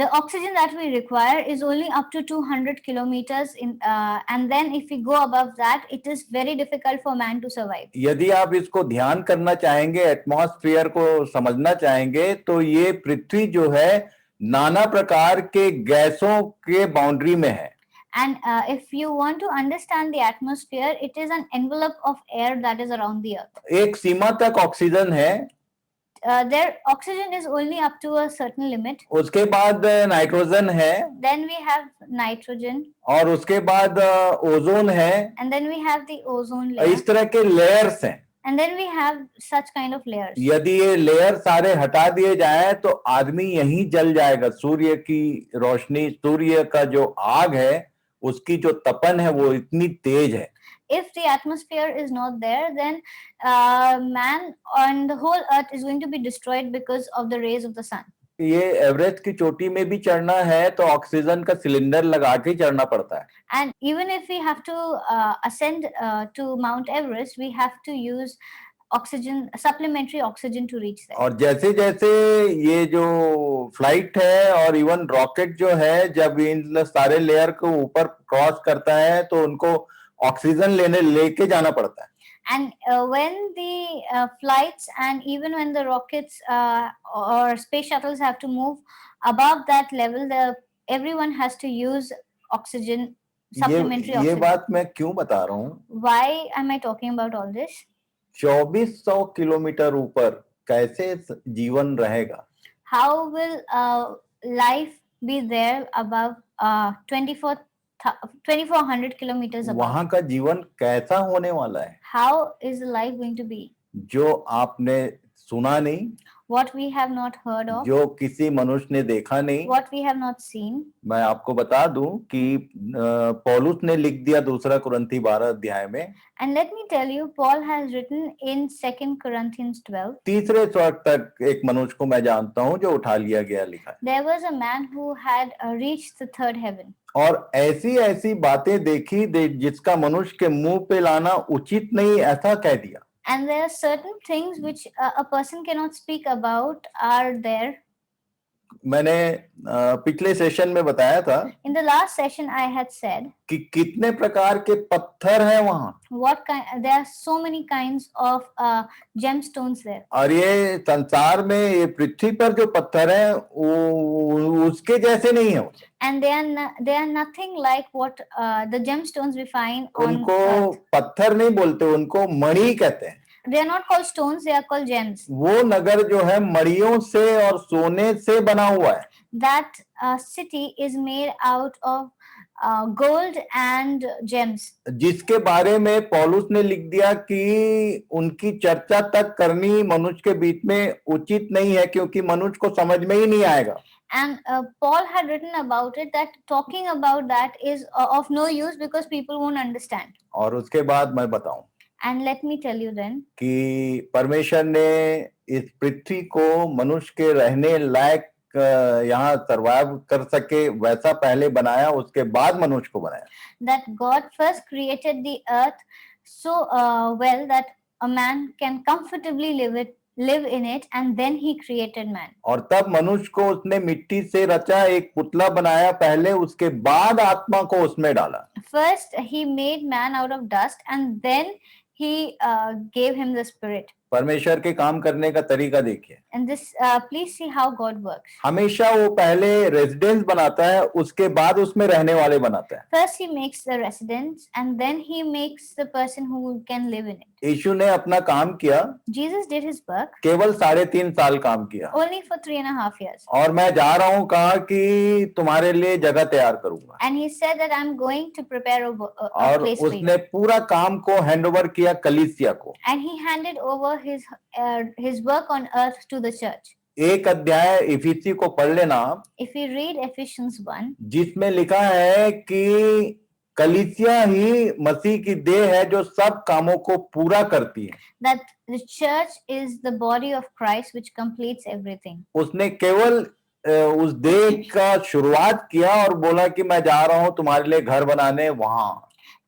the oxygen that we require is only up to 200 kilometers and then if we go above that, it is very difficult for man to survive. यदि आप इसको ध्यान करना चाहेंगे, एटमॉस्फेयर को समझना चाहेंगे, तो ये पृथ्वी जो है नाना प्रकार के गैसों के बाउंड्री में है। And if you want to understand the atmosphere, it is an envelope of air that is around the earth. एक सीमा तक ऑक्सीजन है, their oxygen is only up to a certain limit. उसके बाद नाइट्रोजन है, Then we have nitrogen, और उसके बाद ozone है, and then we have the ozone layer, इस तरह के लेयर्स हैं। and then we have such kind of layers. यदि ये लेयर सारे हटा दिए जाए तो आदमी यहीं जल जाएगा। सूर्य की रोशनी, सूर्य का जो आग है उसकी जो तपन है वो इतनी तेज है। If the atmosphere is not there, then man and the whole earth is going to be destroyed because of the rays of the sun. ये एवरेस्ट की चोटी में भी चढ़ना है तो ऑक्सीजन का सिलेंडर लगा के चढ़ना पड़ता है। And even if we have to ascend to Mount Everest, we have to use oxygen, supplementary oxygen to reach there. और जैसे जैसे ये जो फ्लाइट है और इवन रॉकेट जो है, जब इन सारे लेयर को ऊपर क्रॉस करता है तो उनको ऑक्सीजन लेके जाना पड़ता है। And when the flights and even when the rockets or space shuttles have to move above that level, everyone has to use oxygen, supplementary ये oxygen. बात मैं क्यों बता रहा हूँ? Why am I talking about all this? 2400 kilometre ऊपर कैसे जीवन रहेगा? How will life be there above 2,400 kilometers above? वहां का जीवन कैसा होने वाला है? How is the life going to be? जो आपने सुना नहीं, What we have not heard of, जो किसी मनुष्य ने देखा नहीं। what we have not seen. मैं आपको बता दूं कि पौलुस ने लिख दिया 2 कुरिन्थी 12 अध्याय में। And let me tell you, Paul has written in 2 Corinthians 12. तीसरे स्वर्ग तक एक मनुष्य को मैं जानता हूं जो उठा लिया गया, लिखा है। There was a man who had reached the third heaven. और ऐसी ऐसी बातें देखी जिसका मनुष्य के मुंह पे लाना उचित नहीं, ऐसा कह दिया। And there are certain things which a person cannot speak about are there. मैंने पिछले सेशन में बताया था In the last session, I had said कि कितने प्रकार के पत्थर हैं वहां। what kind. There are so many kinds of gemstones there. और ये संसार में, ये पृथ्वी पर जो पत्थर हैं वो उसके जैसे नहीं है। And they are nothing like what the gemstones we find on उनको earth. पत्थर नहीं बोलते, उनको मणि कहते हैं। They are not called stones, they are called gems. वो नगर जो है मणियों से और सोने से बना हुआ है। That city is made out of gold and gems. जिसके बारे में पौलुस ने लिख दिया कि उनकी चर्चा तक करनी मनुष्य के बीच में उचित नहीं है, क्योंकि मनुष्य को समझ में ही नहीं आएगा। And Paul had written about it that talking about that is of no use because people won't understand. और उसके बाद मैं बताऊं And let me tell you then कि परमेश्वर ने इस पृथ्वी को मनुष्य के रहने लायक यहाँ सर्वाइव कर सके वैसा पहले बनाया, उसके बाद मनुष्य को बनाया। that God first created the earth so well that a man can comfortably live in it, and then he created man. और तब मनुष्य को उसने मिट्टी से रचा, एक पुतला बनाया पहले, उसके बाद आत्मा को उसमें डाला. First, he made man out of dust, and then he gave him the spirit. परमेश्वर के काम करने का तरीका देखिए. And this, please see how God works. हमेशा वो पहले रेजिडेंस बनाता है, उसके बाद उसमें रहने वाले बनाता है. First, he makes the residence, and then he makes the person who can live in it. यीशु ने अपना काम किया, Jesus did his work केवल 3.5 साल काम किया. only for 3.5 years. और मैं जा रहा हूँ, कहा कि तुम्हारे लिए जगह तैयार करूंगा. And he said that I'm going to prepare a और place for you. उसने पूरा काम को हैंडओवर किया कलीसिया को. And he handed over his work on earth to the church. एक अध्याय इफिसी को पढ़ लेना, If we read Ephesians 1, जिसमें लिखा है कि कलीसिया ही मसीह की देह है जो सब कामों को पूरा करती है. that the church is the body of Christ which completes everything. उसने केवल उस देह का शुरुआत किया और बोला कि मैं जा रहा हूँ तुम्हारे लिए घर बनाने वहां.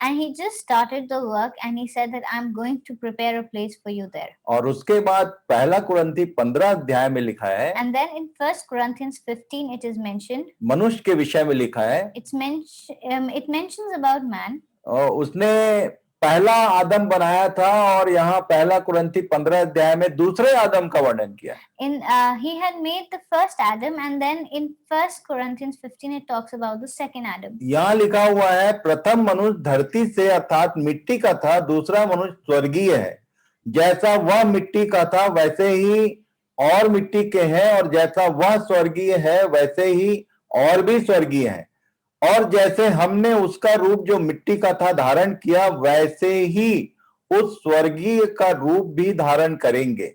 And he just started the work, and he said that I'm going to prepare a place for you there. और उसके बाद पहला कुरिन्थी 15 अध्याय में लिखा है, And then in 1 Corinthians 15 it is mentioned, मनुष्य के विषय में लिखा है, it mentions about man. और उसने पहला आदम बनाया था, और यहाँ पहला कुरिन्थी 15 अध्याय में दूसरे आदम का वर्णन किया. He had made the first Adam, and then in 1 Corinthians 15 it talks about the second Adam. यहाँ लिखा हुआ है, प्रथम मनुष्य धरती से अर्थात मिट्टी का था, दूसरा मनुष्य स्वर्गीय है. जैसा वह मिट्टी का था वैसे ही और मिट्टी के हैं, और जैसा वह स्वर्गीय है वैसे ही और भी स्वर्गीय है. और जैसे हमने उसका रूप जो मिट्टी का था धारण किया, वैसे ही उस स्वर्गीय का रूप भी धारण करेंगे.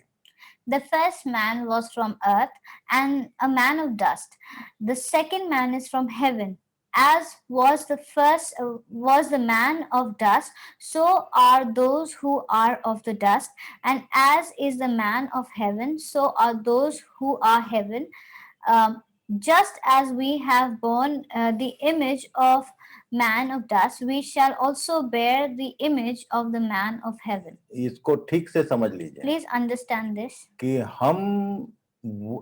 The first man was from earth, and a man of dust. The second man is from heaven. As was the first was the man of dust, so are those who are of the dust. And as is the man of heaven, so are those who are heaven. Just as we have borne the image of man of dust, we shall also bear the image of the man of heaven. इसको ठीक से समझ लीजिए. Please understand this. कि हम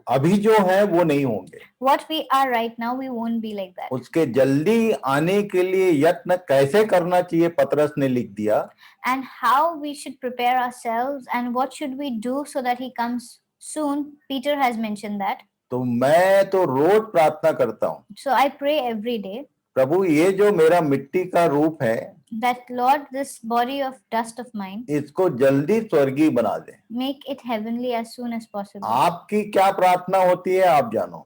अभी जो है वो नहीं होंगे. What we are right now, we won't be like that. उसके जल्दी आने के लिए यत्न कैसे करना चाहिए पतरस ने लिख दिया. And how we should prepare ourselves, and what should we do so that he comes soon. Peter has mentioned that. तो मैं तो रोज प्रार्थना करता हूँ, So I pray every day प्रभु ये जो मेरा मिट्टी का रूप है, that Lord, this body of dust of mine, इसको जल्दी स्वर्गीय बना दे. make it heavenly as soon as possible. आपकी क्या प्रार्थना होती है आप जानो.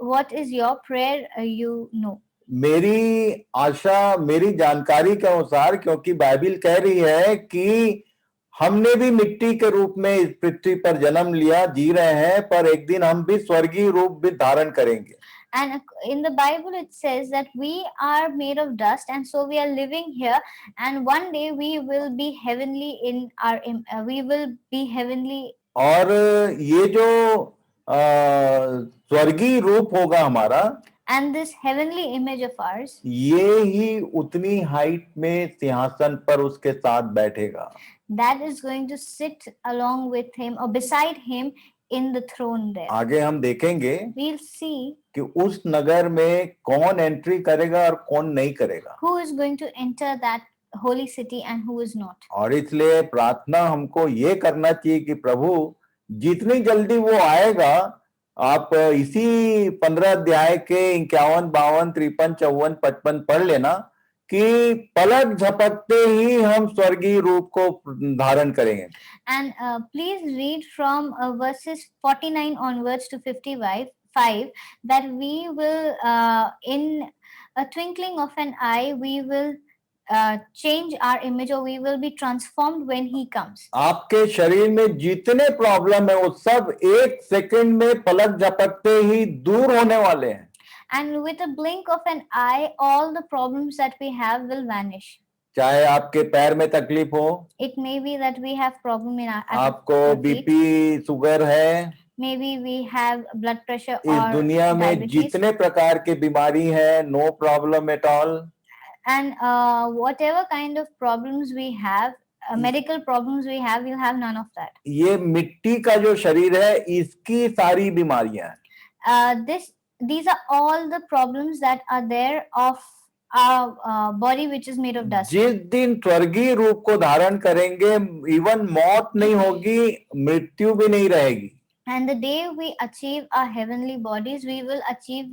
What is your prayer, you know. मेरी आशा, मेरी जानकारी के अनुसार, क्योंकि बाइबिल कह रही है कि हमने भी मिट्टी के रूप में इस पृथ्वी पर जन्म लिया, जी रहे हैं, पर एक दिन हम भी स्वर्गीय रूप भी धारण करेंगे. And in the Bible it says that we are made of dust, and so we are living here, and one day we will be heavenly in our we will be heavenly. और ये जो स्वर्गीय रूप होगा हमारा, And this heavenly image of ours, ये ही उतनी height में सिंहासन पर उसके साथ बैठेगा. that is going to sit along with him or beside him in the throne there. आगे हम देखेंगे We'll see कि उस नगर में कौन एंट्री करेगा और कौन नहीं करेगा. who is going to enter that holy city and who is not. और इसलिए प्रार्थना हमको ये करना चाहिए कि प्रभु जितनी जल्दी वो आएगा, आप इसी 15 अध्याय के 51, 52, 53, 54, 55 पढ़ लेना कि पलक झपकते ही हम स्वर्गीय रूप को धारण करेंगे. And please read from verses 49 onwards to 55 that we will in a twinkling of an eye we will change our image, or we will be transformed when he comes. आपके शरीर में जितने प्रॉब्लम है वो सब एक सेकंड में पलक झपकते ही दूर होने वाले हैं. And with a blink of an eye, all the problems that we have will vanish. चाहे आपके पैर में तकलीफ हो, It may be that we have problem in our आपको feet. बीपी शुगर है, Maybe we have blood pressure इस or दुनिया में diabetes. जितने प्रकार के बीमारी है, no problem at all. And whatever kind of problems we have, medical problems we have, we'll have none of that. ये मिट्टी का जो शरीर है इसकी सारी बीमारियां हैं. These are all the problems that are there of our body, which is made of dust. जिस दिन स्वर्गीय रूप को धारण करेंगे, इवन मौत नहीं होगी, मृत्यु भी नहीं रहेगी. And the day we achieve our heavenly bodies, we will achieve,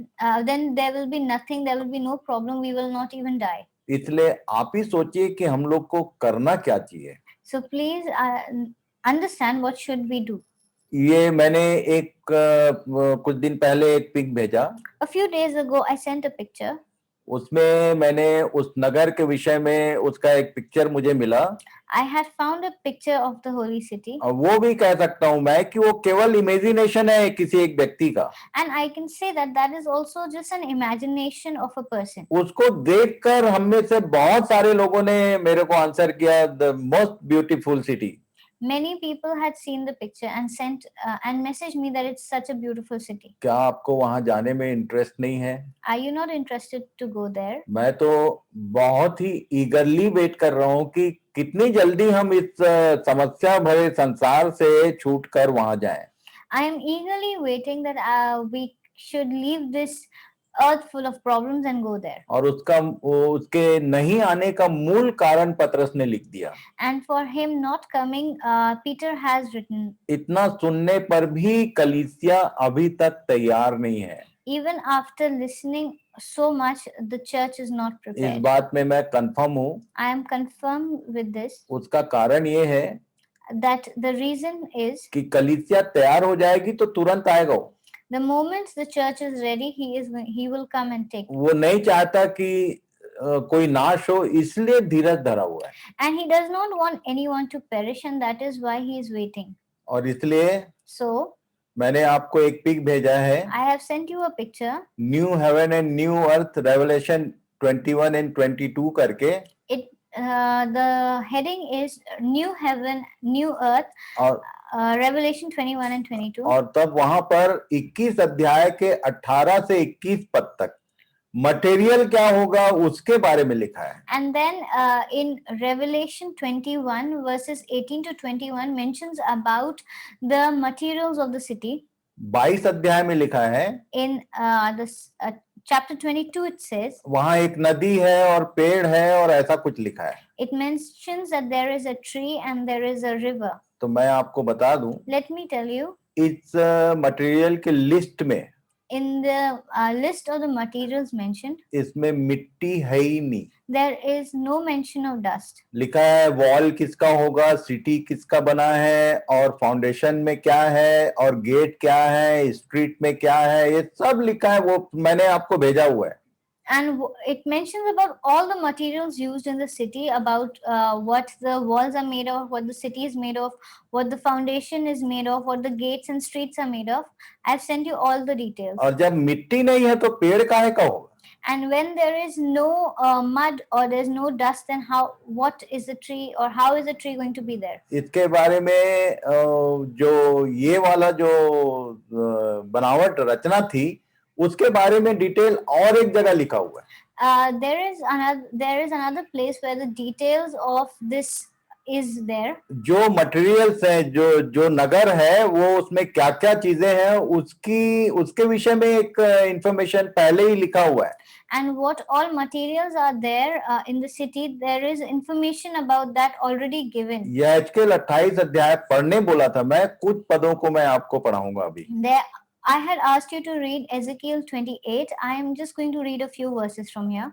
then there will be nothing, there will be no problem, we will not even die. इसलिए आप ही सोचिए कि हम लोग को करना क्या चाहिए. So please understand what should we do. ये मैंने एक कुछ दिन पहले एक पिक भेजा. A few days ago, I sent a picture. उसमें मैंने उस नगर के विषय में उसका एक पिक्चर मुझे मिला. I had found a picture of the holy city. और वो भी कह सकता हूँ मैं कि वो केवल इमेजिनेशन है किसी एक व्यक्ति का. And I can say that that is also just an imagination of a person. उसको देखकर हम में से बहुत सारे लोगों ने मेरे को आंसर किया, the most beautiful city. Many people had seen the picture and sent and messaged me that it's such a beautiful city. क्या आपको वहां जाने में इंटरेस्ट नहीं है? Are you not interested to go there? मैं तो बहुत ही ईगरली वेट कर रहा हूँ कि कितनी जल्दी हम इस समस्या भरे संसार से छूटकर वहां जाएं. I am eagerly waiting that we should leave this earth full of problems and go there. और उसके नहीं आने का मूल कारण पतरस ने लिख दिया. And for him not coming, Peter has written. इतना सुनने पर भी कलीसिया अभी तक तैयार नहीं है. Even after listening so much, the church is not इस prepared. बात में मैं कंफर्म हूँ. I am confirmed with this. उसका कारण ये है that the reason is कि कलीसिया तैयार हो जाएगी तो तुरंत आएगा वो. the moment the church is ready, he will come and take. वो नहीं चाहता कि कोई नाश हो, इसलिए धीरज धरा हुआ है. And he does not want anyone to perish, and that is why he is waiting. और इसलिए So मैंने आपको एक पिक भेजा है. I have sent you a picture. New heaven and new earth, revelation 21 and 22 करके. The heading is New Heaven, New Earth. और Revelation 21 and 22. और तब वहां पर 21 अध्याय के 18 से 21 पद तक मटेरियल क्या होगा उसके बारे में लिखा है. And then in Revelation 21 verses 18 to 21 mentions about the materials of the city. 22 अध्याय में लिखा है. In chapter 22 it says. वहां एक नदी है और पेड़ है और ऐसा कुछ लिखा है. It mentions that there is a tree and there is a river. तो मैं आपको बता दूं. Let me tell you. इस मटेरियल के लिस्ट में. In the list of the materials mentioned. इसमें मिट्टी है ही नहीं. There is no mention of dust. लिखा है वॉल किसका होगा, सिटी किसका बना है, और फाउंडेशन में क्या है, और गेट क्या है, स्ट्रीट में क्या है, ये सब लिखा है. वो मैंने आपको भेजा हुआ है. And it mentions about all the materials used in the city, about what the walls are made of, what the city is made of, what the foundation is made of, what the gates and streets are made of. I've sent you all the details. और जब मिट्टी नहीं है तो पेड़ काहे का होगा? And when there is no mud or there's no dust, then what is the tree, or how is the tree going to be there? इसके बारे में जो ये वाला जो बनावट रचना थी उसके बारे में डिटेल और एक जगह लिखा हुआ है. There is another place where the details of this is there. जो मटेरियल्स हैं, जो नगर है, वो उसमें क्या क्या चीजें हैं उसके विषय में एक इंफॉर्मेशन पहले ही लिखा हुआ है. And what all materials are there in the city, there is information about that already given. यहेजकेल 28 अध्याय पढ़ने बोला था मैं, कुछ पदों को मैं आपको पढ़ाऊंगा अभी. I had asked you to read Ezekiel 28. I am just going to read a few verses from here.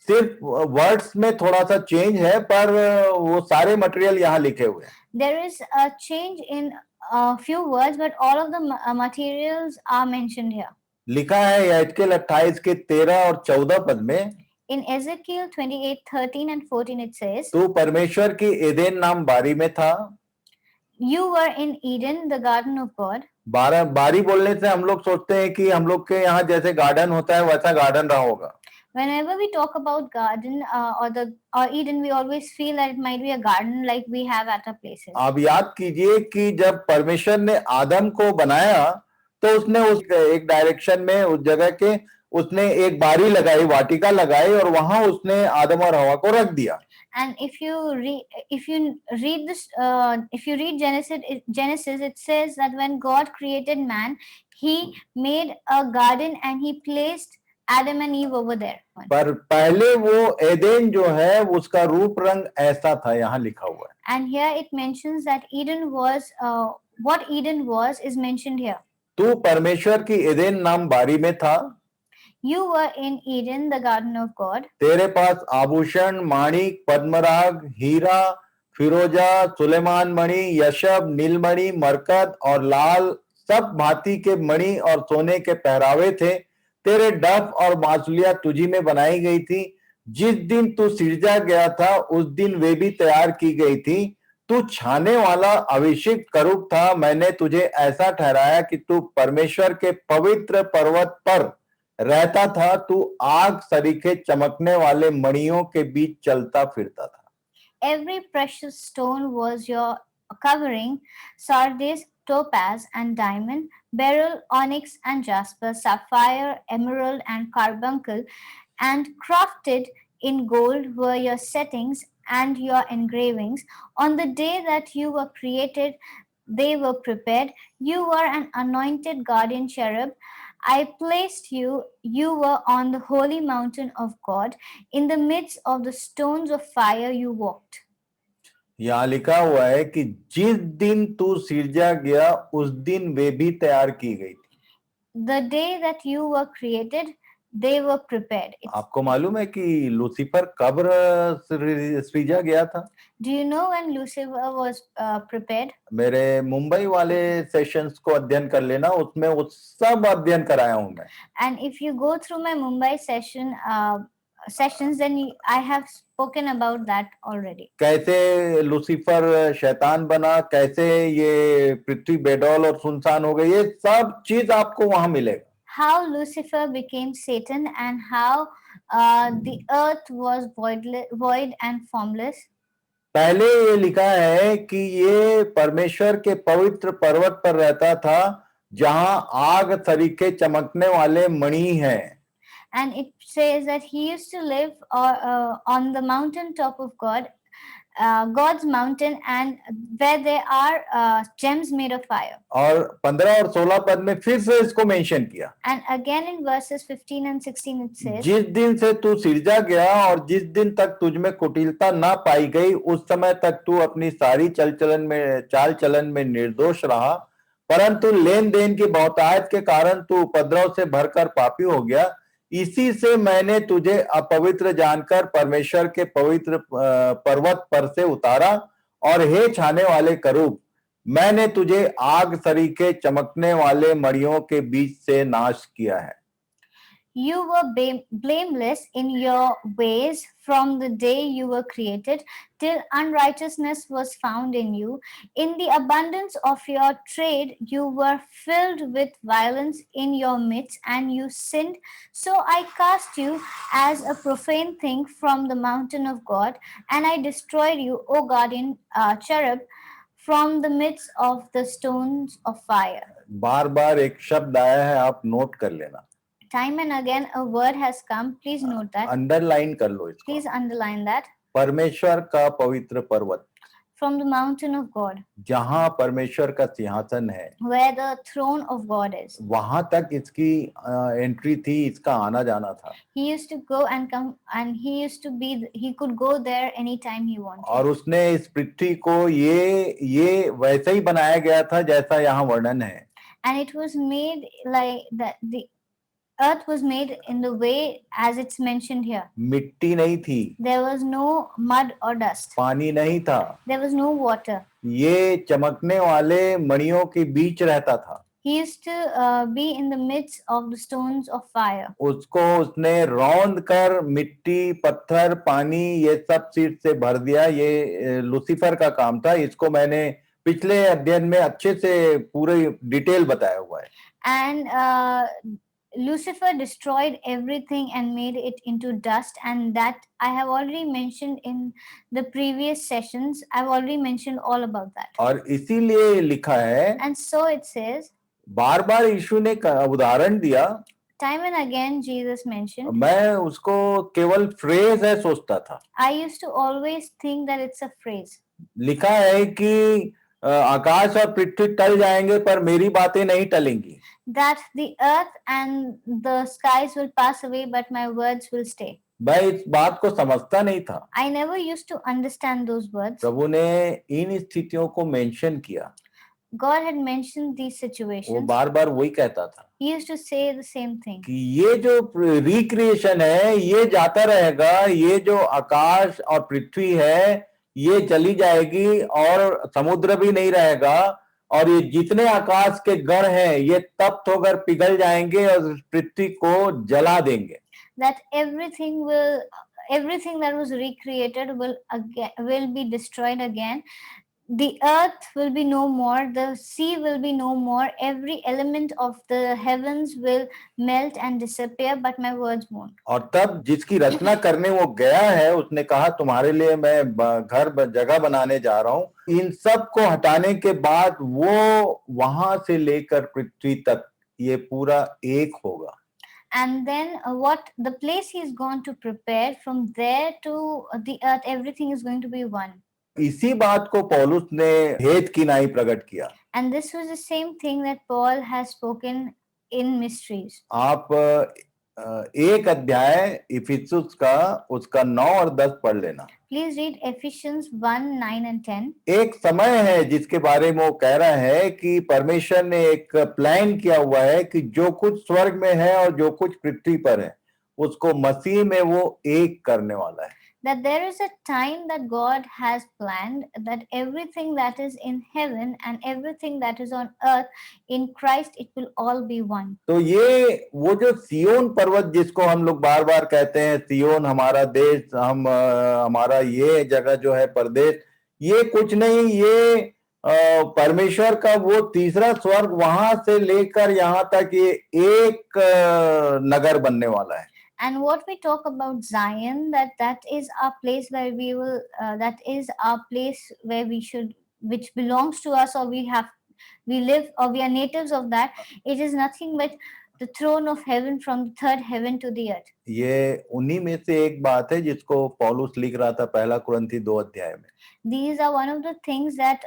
सिर्फ वर्ड्स में थोड़ा सा चेंज है, पर वो सारे मटेरियल यहाँ लिखे हुए हैं. There is a change in a few words, but all of the materials are mentioned here. लिखा है यहेजकेल 28 के 13 और 14 पद में. In Ezekiel 28, 13 and 14 it says. तू परमेश्वर की एदेन नाम बारी में था. You were in Eden, the garden of God. बारी बोलने से हम लोग सोचते हैं कि हम लोग के यहाँ जैसे गार्डन होता है वैसा गार्डन रहा होगा. Whenever we talk about garden or Eden, we always feel that it might be a garden like we have at our places. आप याद कीजिए कि जब परमेश्वर ने आदम को बनाया तो उसने उस एक डायरेक्शन में उस जगह के उसने एक बारी लगाई, वाटिका लगाई और वहां उसने आदम और हवा को रख दिया। And if you read this, if you read Genesis, it says that when God created man, He made a garden and He placed Adam and Eve over there. पर पहले वो एदेन जो है उसका रूप रंग ऐसा था, यहाँ लिखा हुआ है। And here it mentions that Eden was, what Eden was is mentioned here. तू परमेश्वर की एदेन नाम बारी में था। You were in Eden, the garden of God. तेरे पास आभूषण, माणिक, पद्मराग, हीरा, फिरोजा, सुलेमान मणि, यशब, नीलमणि, मरकत और लाल सब भांति के मणि और सोने के पहरावे थे। तेरे डफ और बांसुलियां तुझी में बनाई गई थी। जिस दिन तू सिरजा गया था उस दिन वे भी तैयार की गई थी। तू छाने वाला अभिषिक्त करूब था। मैंने तुझे ऐसा ठहराया कि तू परमेश्वर के पवित्र पर्वत पर रहता था। तू आग सरीखे चमकने वाले मणियों के बीच चलता फिरता था। Every precious stone was your covering: sardius, topaz, and diamond, beryl, onyx, and jasper, sapphire, emerald, and carbuncle, and crafted in gold were your settings and your engravings. On the day that you were created, they were prepared. You were an anointed guardian cherub. I placed you. You were on the holy mountain of God. In the midst of the stones of fire you walked. यहाँ लिखा हुआ है कि जिस दिन तू सिरजा गया उस दिन वे भी तैयार की गई थी। The day that you were created, they were prepared. आपको मालूम है कि लूसीफर कब सृजा गया था? Do you know when Lucifer was prepared? मेरे मुंबई वाले सेशंस को अध्ययन कर लेना, उसमें वो सब अध्ययन कराया हूं मैं। And if you go through my Mumbai sessions, then I have spoken about that already. कैसे लूसीफर शैतान बना, कैसे ये पृथ्वी बेडौल और सुनसान हो गई, ये सब चीज आपको वहां मिलेगा। How Lucifer became Satan and how the earth was void and formless. पहले ये लिखा है कि ये परमेश्वर के पवित्र पर्वत पर रहता था जहां आग सरीखे चमकने वाले मणि हैं। And it says that he used to live on the mountain top of God, God's mountain, and where there are gems made of fire. और 15 और 16 पद में फिर से इसको मेंशन किया। And again in verses 15 and 16 it says, जिस दिन से तू सिरजा गया और जिस दिन तक तुझ में कुटिलता ना पाई गई उस समय तक तू अपनी सारी चाल चलन में निर्दोष रहा, परंतु लेन देन की बहुतायत के कारण तू उपद्रव से भरकर पापी हो गया। इसी से मैंने तुझे अपवित्र जानकर परमेश्वर के पवित्र पर्वत पर से उतारा, और हे छाने वाले करूब, मैंने तुझे आग सरीखे चमकने वाले मणियों के बीच से नाश किया है। You were blameless in your ways from the day you were created, till unrighteousness was found in you. In the abundance of your trade, you were filled with violence in your midst, and you sinned. So I cast you as a profane thing from the mountain of God, and I destroyed you, O guardian cherub, from the midst of the stones of fire. बार बार एक शब्द आया है, आप note कर लेना। Time and again a word has come. Please note that. Underline कर लो इसको। Please underline that. परमेश्वर का पवित्र पर्वत, From the mountain of God, जहां परमेश्वर का सिंहासन है, where the throne of God is. वहां तक इसकी एंट्री थी, इसका आना जाना था। He used to go and come, and he could go there anytime he wanted. और उसने इस पृथ्वी को ये वैसे ही बनाया गया था जैसा यहाँ वर्णन है। And it was made like that. The earth was made in the way as it's mentioned here. मिट्टी नहीं थी, There was no mud or dust. पानी नहीं था, There was no water. ये चमकने वाले मणियों के बीच रहता था। He used to be in the midst of the stones of fire. उसको उसने रौंद कर मिट्टी, पत्थर, पानी ये सब चीज से भर दिया। ये लूसीफर का काम था। इसको मैंने पिछले अध्ययन में अच्छे से पूरे डिटेल बताया हुआ है। And Lucifer destroyed everything and made it into dust, and that I have already mentioned in the previous sessions. I've already mentioned all about that. और इसीलिए लिखा है, And so it says, बार बार यीशु ने उदाहरण दिया Time and again, Jesus mentioned. मैं उसको केवल फ्रेज है सोचता था। I used to always think that it's a phrase. लिखा है कि आकाश और पृथ्वी टल जाएंगे पर मेरी बातें नहीं टलेंगी। That the earth and the skies will pass away, but my words will stay. मैं इस बात को समझता नहीं था। I never used to understand those words. प्रभु ने इन स्थितियों को मेंशन किया। God had mentioned these वो situations. बार बार वही कहता था He used to say the same thing. कि ये जो रिक्रिएशन है ये जाता रहेगा, ये जो आकाश और पृथ्वी है ये चली जाएगी और समुद्र भी नहीं रहेगा, और ये जितने आकाश के गण हैं ये तप्त होकर पिघल जाएंगे और पृथ्वी को जला देंगे। That everything that was recreated will be destroyed again. The earth will be no more, the sea will be no more, every element of the heavens will melt and disappear, but my words won't. और तब जिसकी रचना करने वो गया है उसने कहा तुम्हारे लिए मैं घर जगह बनाने जा रहा हूं। इन सब को हटाने के बाद वो वहां से लेकर पृथ्वी तक ये पूरा एक होगा। And then what the place he is going to prepare, from there to the earth, everything is going to be one. इसी बात को पौलुस ने भेद की नाई प्रकट किया। And this was the same thing that Paul has spoken in mysteries. आप एक अध्याय इफिसुस का उसका 9 और 10 पढ़ लेना। Please read Ephesians 1, 9 and 10. एक समय है जिसके बारे में वो कह रहा है कि परमेश्वर ने एक प्लान किया हुआ है कि जो कुछ स्वर्ग में है और जो कुछ पृथ्वी पर है उसको मसीह में वो एक करने वाला है। That there is a time that God has planned that everything that is in heaven and everything that is on earth, in Christ it will all be one. तो ये वो जो सियोन पर्वत जिसको हम लोग बार बार कहते हैं सियोन हमारा देश, हमारा ये जगह जो है परदेश, ये कुछ नहीं, ये परमेश्वर का वो तीसरा स्वर्ग, वहां से लेकर यहाँ तक ये एक नगर बनने वाला है। And what we talk about Zion, that is our place where we will, that is our place where we should, which belongs to us, or we live, or we are natives of that. It is nothing but the throne of heaven, from the third heaven to the earth. ये उन्हीं में से एक बात है जिसको पौलुस लिख रहा था पहला कुरिन्थी 2 अध्याय में। These are one of the things that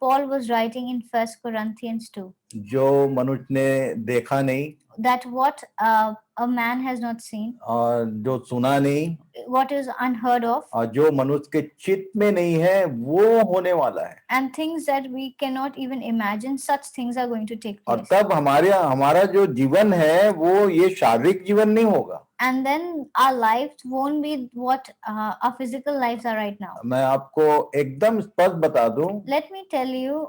Paul was writing in 1 Corinthians 2. जो मनुष्य ने देखा नहीं, that what a man has not seen, और जो सुना नहीं, what is unheard of, और जो मनुष्य के चित्त में नहीं है वो होने वाला है। and things that we cannot even imagine, such things are going to take और place. तब हमारा जो जीवन है वो ये शारीरिक जीवन नहीं होगा। And then our lives won't be what our physical lives are right now. मैं आपको एकदम स्पष्ट बता दूं Let me tell you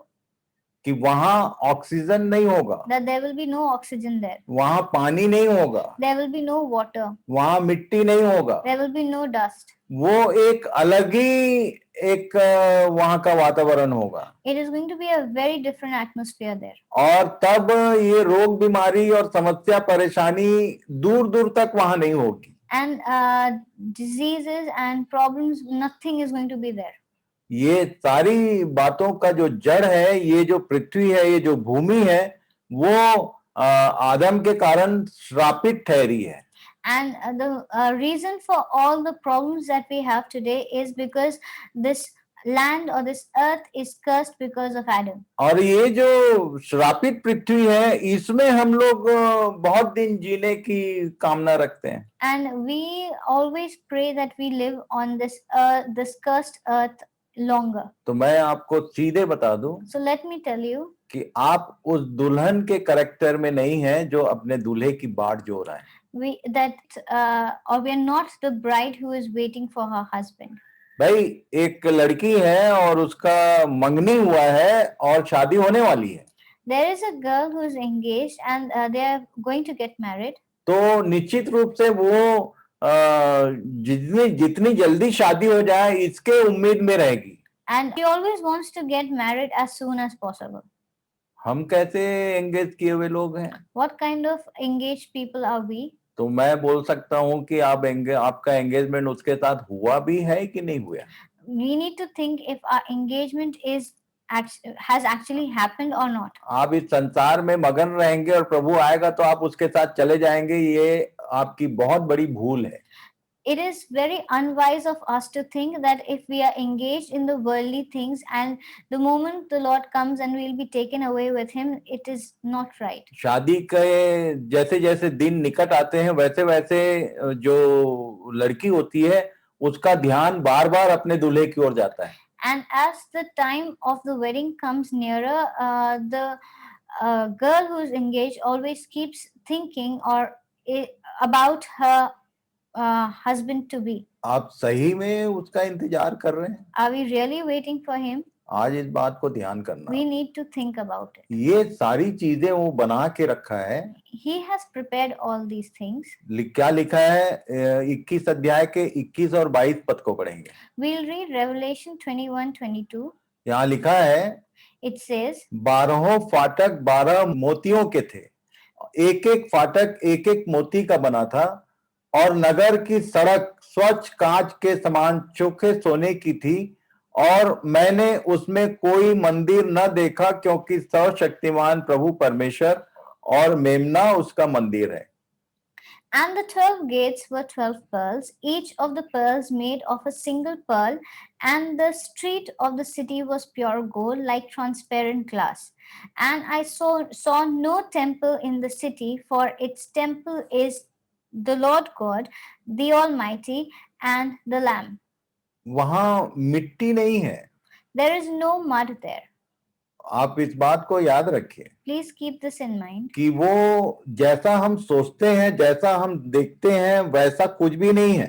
कि वहां ऑक्सीजन नहीं होगा, that there will be no oxygen there. वहां पानी नहीं होगा, There will be no water. वहां मिट्टी नहीं होगा, There will be no dust. वो एक अलग ही एक वहां का वातावरण होगा। It is going to be a very different atmosphere there. और तब ये रोग बीमारी और समस्या परेशानी दूर दूर तक वहां नहीं होगी। And diseases and problems, nothing is going to be there. ये सारी बातों का जो जड़ है, ये जो पृथ्वी है, ये जो भूमि है, वो आदम के कारण श्रापित ठहरी है। And the reason for all the problems that we have today is because this land or this earth is cursed because of Adam. और ये जो श्रापित पृथ्वी है इसमें हम लोग बहुत दिन जीने की कामना रखते हैं। And we always pray that we live on this cursed earth longer. तो मैं आपको सीधे बता दूं So let me tell you कि आप उस दुल्हन के कैरेक्टर में नहीं हैं जो अपने दूल्हे की बाट जो रहा है। or we are not the bride who is waiting for her husband. भाई एक लड़की है और उसका मंगनी हुआ है और शादी होने वाली है। There is a girl who is engaged and they are going to get married. तो निश्चित रूप से वो जितनी जल्दी शादी हो जाए इसके उम्मीद में रहेगी। And she always wants to get married as soon as possible. हम कैसे एंगेज किए हुए लोग हैं? What kind of engaged people are we? तो मैं बोल सकता हूँ कि आपका एंगेजमेंट उसके साथ हुआ भी है कि नहीं हुआ। We need to think if our engagement is has actually happened or not. आप इस संसार में मगन रहेंगे और प्रभु आएगा तो आप उसके साथ चले जाएंगे, ये आपकी बहुत बड़ी भूल है। It is very unwise of us to think that if we are engaged in the worldly things and the moment the Lord comes and we'll be taken away with him, it is not right. शादी के जैसे जैसे दिन निकट आते हैं वैसे वैसे जो लड़की होती है उसका ध्यान बार बार अपने दूल्हे की ओर जाता है। And as the time of the wedding comes nearer, the girl who is engaged always keeps thinking about her husband to be. आप सही में उसका इंतजार कर रहे हैं? Are we really waiting for him? आज इस बात को ध्यान करना। We need to think about it. ये सारी चीजें वो बना के रखा है। He has prepared all these things. क्या लिखा है 21 अध्याय के 21 और 22 पद को पढ़ेंगे। We'll read Revelation 21:22. यहाँ लिखा है, It says, 12 फाटक 12 मोतियों के थे, एक एक फाटक एक एक मोती का बना था, और नगर की सड़क स्वच्छ कांच के समान चोखे सोने की थी, और मैंने उसमें कोई मंदिर न देखा, क्योंकि सर्वशक्तिमान प्रभु परमेश्वर और मेमना उसका मंदिर है। And the 12 gates were 12 pearls, each of the pearls made of a single pearl, and the street of the city was pure gold, like transparent glass. And I saw no temple in the city, for its temple is the Lord God, the Almighty, and the Lamb. वहां मिट्टी नहीं है। There is no mud there. आप इस बात को याद रखिए। Please keep this in mind. कि वो जैसा हम सोचते हैं, जैसा हम देखते हैं, वैसा कुछ भी नहीं है।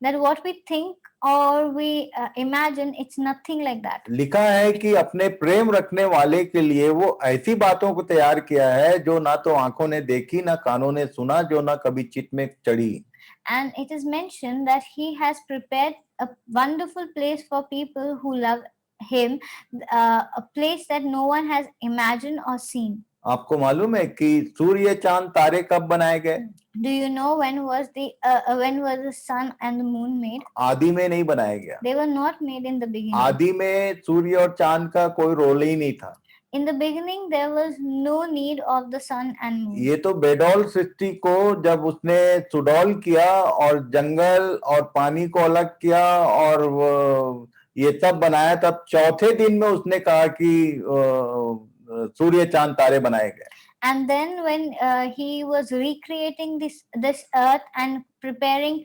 That what we think or we imagine, it's nothing like that. लिखा है कि अपने प्रेम रखने वाले के लिए वो ऐसी बातों को तैयार किया है जो ना तो आंखों ने देखी, ना कानों ने सुना, जो ना कभी चित्त में चढ़ी। And it is mentioned that he has prepared a wonderful place for people who love him, a place that no one has imagined or seen. आपको मालूम है कि सूर्य चांद तारे कब बनाए गए? Do you know when was the sun and the moon made? आदि में नहीं बनाया गया। They were not made in the beginning. आदि में सूर्य और चांद का कोई रोल ही नहीं था। In the beginning there was no need of the sun and moon. ये तो बेडौल सृष्टि को जब उसने सुडौल किया और जंगल और पानी को अलग किया और ये सब बनाया, तब चौथे दिन में उसने कहा कि सूर्य चांद तारे बनाए गए। And then when he was recreating this earth and preparing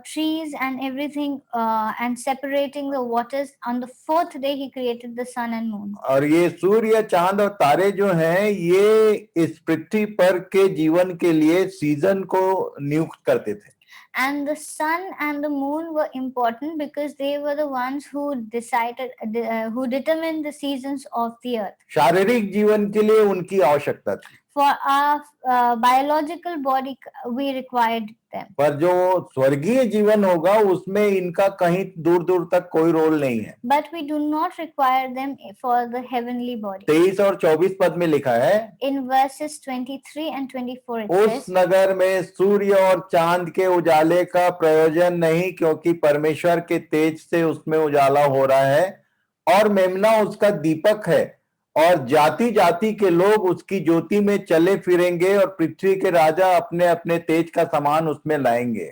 trees and everything and separating the waters, on the fourth day he created the sun and moon. और ये सूर्य चांद और तारे जो हैं, ये इस पृथ्वी पर के जीवन के लिए सीजन को नियुक्त करते थे। And the sun and the moon were important because they were the ones who determined the seasons of the earth. शारीरिक जीवन के लिए उनकी आवश्यकता थी। For our biological body, we required them. पर जो स्वर्गीय जीवन होगा उसमें इनका कहीं दूर दूर तक कोई रोल नहीं है। But we do not require them for the heavenly body. 23 और 24 पद में लिखा है, In verses 23 and 24 it उस says, नगर में सूर्य और चांद के उजाले का प्रयोजन नहीं, क्योंकि परमेश्वर के तेज से उसमें उजाला हो रहा है, और मेमना उसका दीपक है, और जाति जाति के लोग उसकी ज्योति में चले फिरेंगे, और पृथ्वी के राजा अपने अपने तेज का सामान उसमें लाएंगे।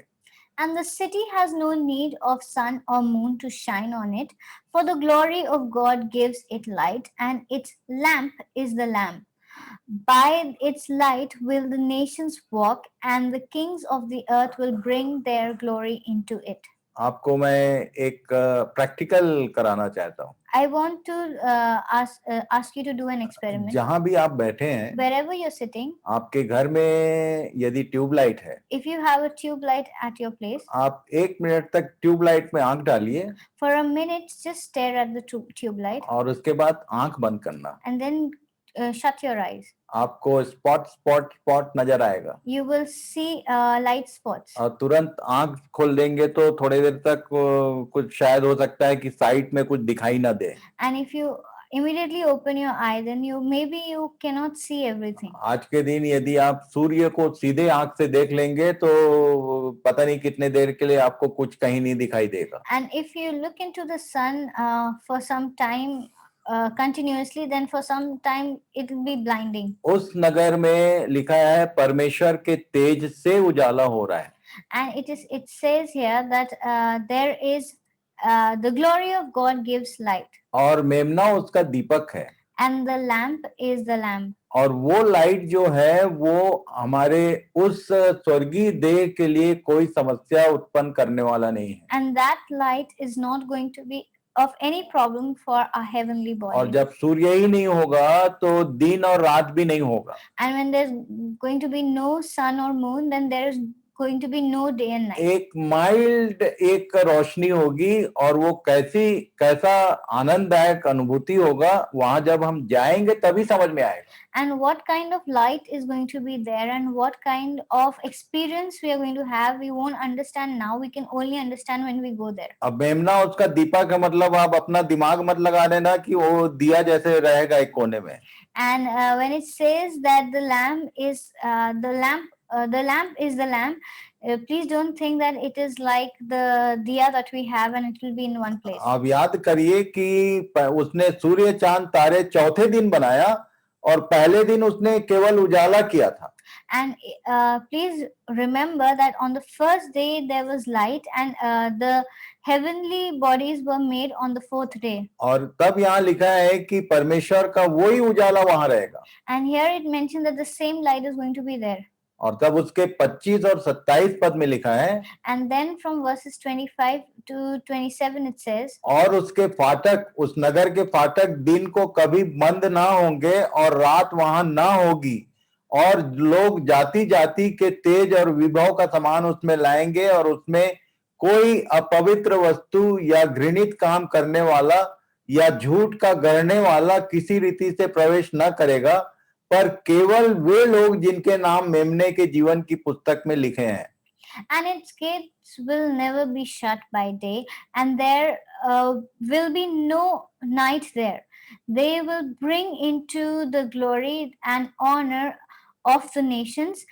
And the city has no need of sun or moon to shine on it, for the glory of God gives it light, and its lamp is the Lamb. By its light will the nations walk, and the kings of the earth will bring their glory into it. आपको मैं एक practical कराना चाहता हूँ। I want to ask you to do an experiment. जहां भी आप बैठे हैं, Wherever you're sitting, आपके घर में यदि ट्यूबलाइट है, if you have a tube light at your place, आप 1 मिनट तक ट्यूबलाइट में आंख डालिए, for a minute just stare at the tube light, और उसके बाद आंख बंद करना। and then shut your eyes. आपको स्पॉट स्पॉट स्पॉट नजर आएगा। You will see light spots. और तुरंत आंख खोल देंगे तो थोड़ी देर तक कुछ शायद हो सकता है कि साइड में कुछ दिखाई ना दे। And if you immediately open your eye, then you cannot see everything. आज के दिन यदि आप सूर्य को सीधे आंख से देख लेंगे तो पता नहीं कितने देर के लिए आपको कुछ कहीं नहीं दिखाई देगा। And if you look into the sun for some time, continuously, then for some time it will be blinding. उस नगर में लिखा है परमेश्वर के तेज से उजाला हो रहा है, And it says here that there is the glory of God gives light, और मेमना उसका दीपक है, and the lamp is the lamp. और वो लाइट जो है वो हमारे उस स्वर्गीय देह के लिए कोई समस्या उत्पन्न करने वाला नहीं है। And that light is not going to be of any problem for our heavenly और body. जब सूर्य ही नहीं होगा तो दिन और रात भी नहीं होगा। And when there's going to be no sun or moon, then there is going to be no day and night. एक माइल्ड एक रोशनी होगी, और वो कैसा आनंददायक अनुभूति होगा, वहां जब हम जाएंगे तभी समझ में आएगा। And what kind of light is going to be there, and what kind of experience we are going to have, we won't understand now. We can only understand when we go there. अब मेमना उसका दीपक का मतलब आप अपना दिमाग मत लगा देना कि वो दिया जैसे रहेगा एक कोने में। And when it says that the lamp is the lamp is the lamp, please don't think that it is like the diya that we have and it will be in one place. आप याद करिए कि उसने सूर्य चांद तारे चौथे दिन बनाया, और पहले दिन उसने केवल उजाला किया था। And please remember that on the first day there was light, and the heavenly bodies were made on the fourth day. और तब यहाँ लिखा है कि परमेश्वर का वही उजाला वहां रहेगा। And here it mentioned that the same light is going to be there. और तब उसके 25 और 27 पद में लिखा है, And then from verses 25 to 27 it says, और उसके फाटक, उस नगर के फाटक दिन को कभी बंद ना होंगे और रात वहां ना होगी, और लोग जाति जाति के तेज और विभव का सामान उसमें लाएंगे, और उसमें कोई अपवित्र वस्तु या घृणित काम करने वाला या झूठ का गढ़ने वाला किसी रीति से प्रवेश न करेगा, पर केवल वे लोग जिनके नाम मेमने के जीवन की पुस्तक में लिखे हैं। And its gates will never be shut by day, and there will be no night there. They will bring into the glory and honor of the nations,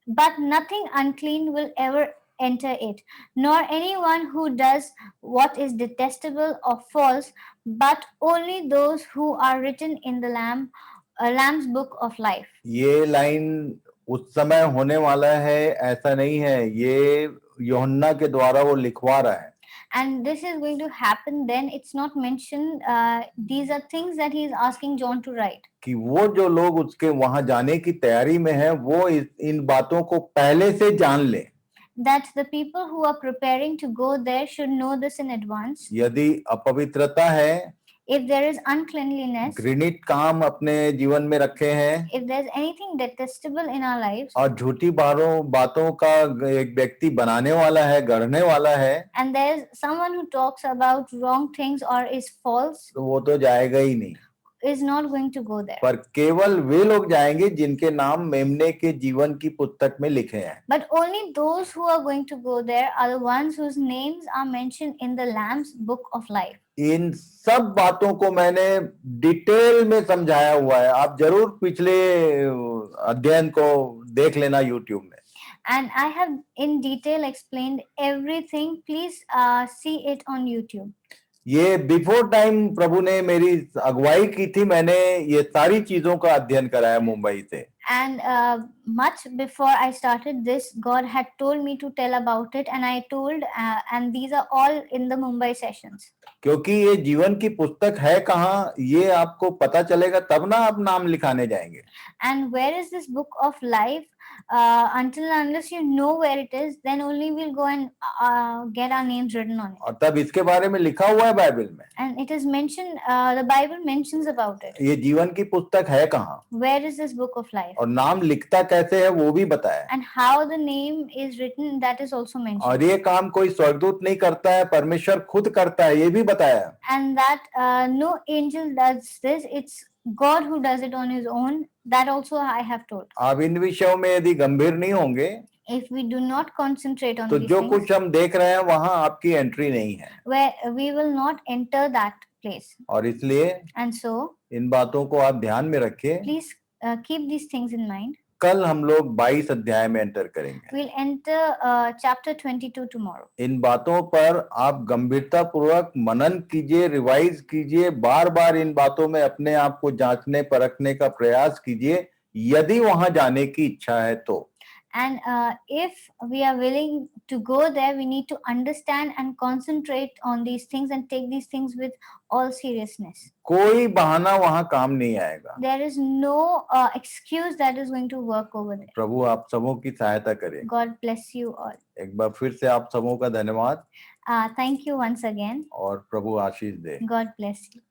but nothing unclean will ever enter it, nor anyone who does what is detestable or false, but only those who are written in the Lamb's book of life. ये line उस समय होने वाला है ऐसा नहीं है, ये यूहन्ना के द्वारा वो लिखवा रहा है। And this is going to happen then. It's not mentioned. These are things that he is asking John to write. कि वो जो लोग उसके वहां जाने की तैयारी में हैं, वो इन बातों को पहले से जान ले। That the people who are preparing to go there should know this in advance. यदि अपवित्रता है, If there is uncleanliness, घृणित काम अपने जीवन में रखे हैं, if there's anything detestable in our lives, और झूठी बातों का एक व्यक्ति बनाने वाला है, गढ़ने वाला है, and there's someone who talks about wrong things or is false, तो वो तो जाएगा ही नहीं। is not going to go there. पर केवल वे लोग जाएंगे जिनके नाम मेमने के जीवन की पुस्तक में लिखे हैं। But only those who are going to go there are the ones whose names are mentioned in the Lamb's book of life. इन सब बातों को मैंने डिटेल में समझाया हुआ है, आप जरूर पिछले अध्ययन को देख लेना YouTube में। And I have in detail explained everything. Please see it on YouTube. ये बिफोर टाइम प्रभु ने मेरी अगुवाई की थी, मैंने ये सारी चीजों का अध्ययन कराया मुंबई से। And much before I started this, God had told me to tell about it, and I told, and these are all in the Mumbai sessions. क्योंकि ये जीवन की पुस्तक है कहाँ, ये आपको पता चलेगा तब ना आप नाम लिखाने जाएंगे। And where is this book of life? Until unless you know where it is, then only we'll go and get our names written on it. और तब इसके बारे में लिखा हुआ है बाइबल में। And it is mentioned, the Bible mentions about it. ये जीवन की पुस्तक है कहाँ, Where is this book of life? और नाम लिखता कैसे है वो भी बताया। And how the name is written, that is also mentioned. और ये काम कोई स्वर्गदूत नहीं करता है, परमेश्वर खुद करता है, ये भी बताया। And that no angel does this, it's God who does it on his own. That also I have told. आप इन विषयों में यदि गंभीर नहीं होंगे, If we do not concentrate on तो these जो things, कुछ हम देख रहे हैं वहां आपकी एंट्री नहीं है, where we will not enter that place. और इसलिए And so, इन बातों को आप ध्यान में रखिए। please keep these things in mind. कल हम लोग 22 अध्याय में एंटर करेंगे। We'll enter chapter 22 tomorrow. इन बातों पर आप गंभीरता पूर्वक मनन कीजिए, रिवाइज कीजिए, बार बार इन बातों में अपने आप को जांचने परखने का प्रयास कीजिए, यदि वहां जाने की इच्छा है तो। And if we are willing to go there, we need to understand and concentrate on these things and take these things with all seriousness. कोई बहाना वहां काम नहीं आएगा। There is no excuse that is going to work over there. प्रभु आप सबों की सहायता करें। God bless you all. एक बार फिर से आप सबों का धन्यवाद Thank you once again. और प्रभु आशीष दे। God bless you.